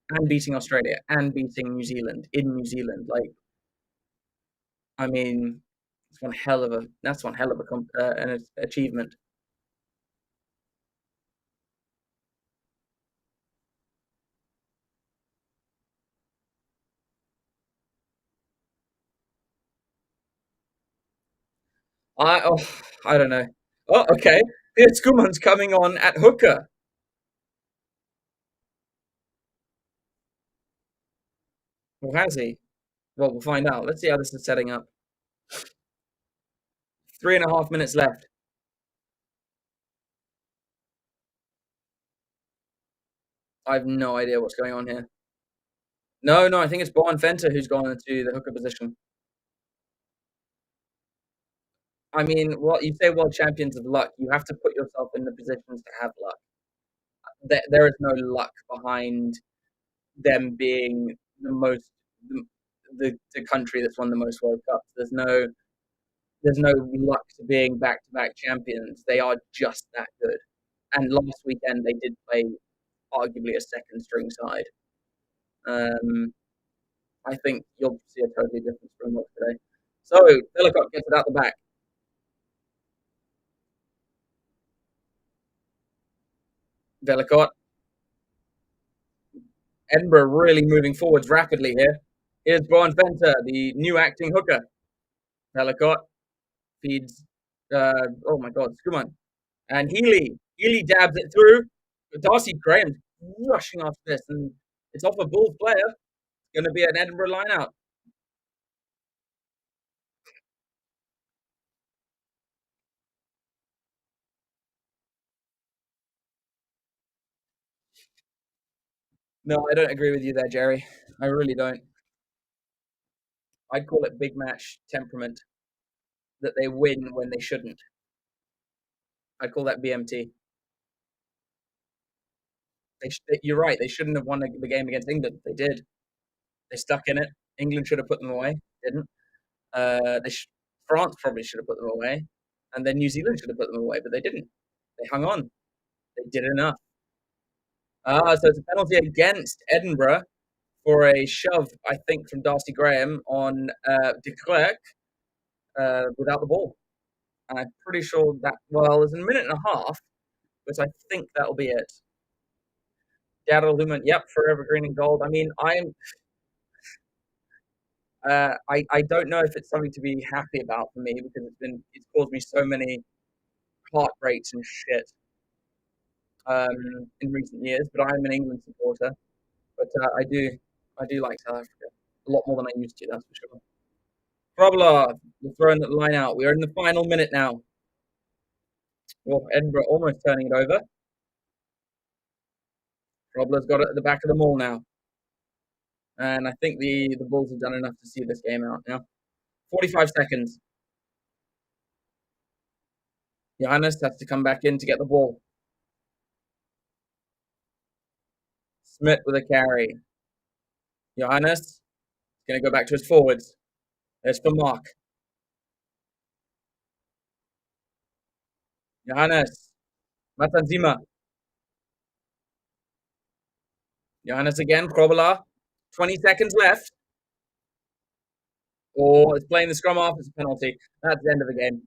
And beating Australia and beating New Zealand in New Zealand. Like, I mean, that's one hell of an achievement. Oh, I don't know. Oh, okay. Here's Skuman's coming on at hooker. Or has he? Well, we'll find out. Let's see how this is setting up. 3.5 minutes left. I have no idea what's going on here. No, I think it's Fenter who's gone into the hooker position. I mean, what you say, world champions of luck. You have to put yourself in the positions to have luck. There is no luck behind them being the country that's won the most World Cups. There's no luck to being back-to-back champions. They are just that good. And last weekend they did play arguably a second string side. I think you'll see a totally different Springbok today. So Delicott gets it out the back. Delicott. Edinburgh really moving forwards rapidly here. Here's Venter, the new acting hooker. Delicott feeds, oh my God, Skuman. And Healy dabs it through. But Darcy Graham's rushing after this, and it's off a Bulls player. It's going to be an Edinburgh line-out. No, I don't agree with you there, Jerry. I really don't. I'd call it big match temperament that they win when they shouldn't. I'd call that BMT. You're right. They shouldn't have won the game against England. They did. They stuck in it. England should have put them away. Didn't. France probably should have put them away, and then New Zealand should have put them away, but they didn't. They hung on. They did enough. So it's a penalty against Edinburgh for a shove, I think, from Darcy Graham on de Klerk without the ball. And I'm pretty sure that, well, there's a minute and a half, but I think that'll be it. Daryl Lumen, yep, forever green and gold. I mean, I don't know if it's something to be happy about for me because it's caused me so many heartbreaks and shit in recent years. But I'm an England supporter, but I do like South Africa a lot more than I used to. That's for sure. Probler, we're throwing the line out. We are in the final minute now. Well, Edinburgh almost turning it over. Probler's got it at the back of the maul now, and I think the Bulls have done enough to see this game out now. 45 seconds. Johannes has to come back in to get the ball. Smith with a carry. Johannes is going to go back to his forwards. There's for Mark. Johannes. Matanzima. Johannes again. Krobela. 20 seconds left. Oh, it's playing the scrum off. It's a penalty. That's the end of the game.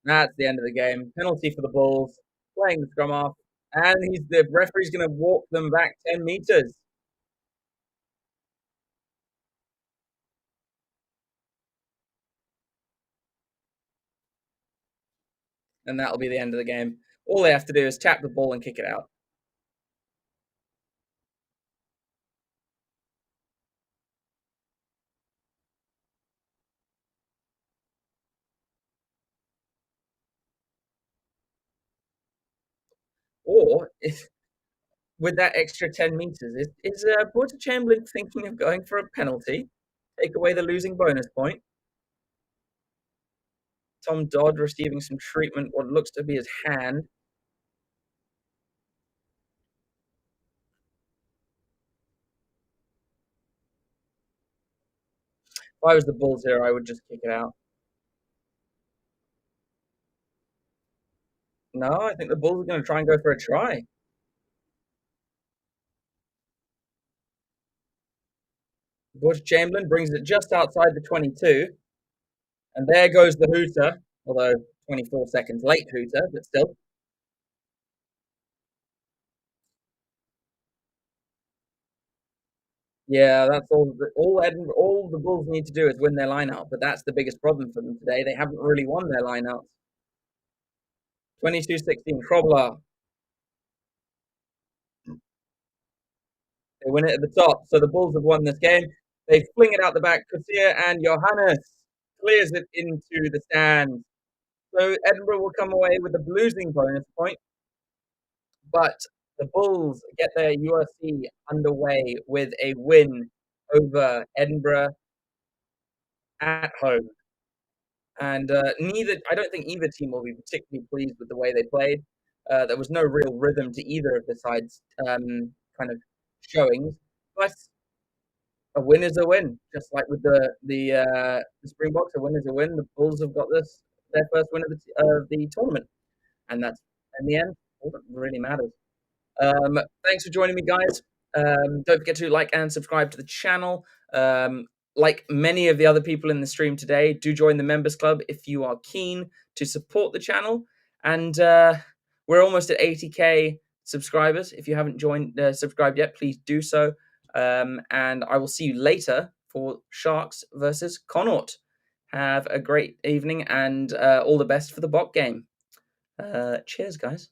That's the end of the game. Penalty for the Bulls. Playing the scrum off. And the referee's going to walk them back 10 meters. And that'll be the end of the game. All they have to do is tap the ball and kick it out. Or, with that extra 10 meters, is Porter Chamberlain thinking of going for a penalty? Take away the losing bonus point. Tom Dodd receiving some treatment, what looks to be his hand. If I was the Bulls here, I would just kick it out. No, I think the Bulls are going to try and go for a try. Bush Chamberlain brings it just outside the 22. And there goes the hooter, although 24 seconds late hooter, but still. Yeah, that's all the Bulls need to do is win their lineout, but that's the biggest problem for them today. They haven't really won their lineouts. 22-16, Krobler. They win it at the top, so the Bulls have won this game. They fling it out the back. Kusia and Johannes clears it into the stands. So Edinburgh will come away with a losing bonus point, but the Bulls get their URC underway with a win over Edinburgh at home. And I don't think either team will be particularly pleased with the way they played. There was no real rhythm to either of the sides' kind of showings, but a win is a win. Just like with the Springboks, a win is a win. The Bulls have got their first win of the tournament, and that's in the end all that really matters. Thanks for joining me, guys. Don't forget to like and subscribe to the channel. Like many of the other people in the stream today, do join the members club if you are keen to support the channel. And we're almost at 80k subscribers. If you haven't subscribed yet, please do so. And I will see you later for Sharks versus Connaught. Have a great evening and all the best for the bot game. Cheers, guys.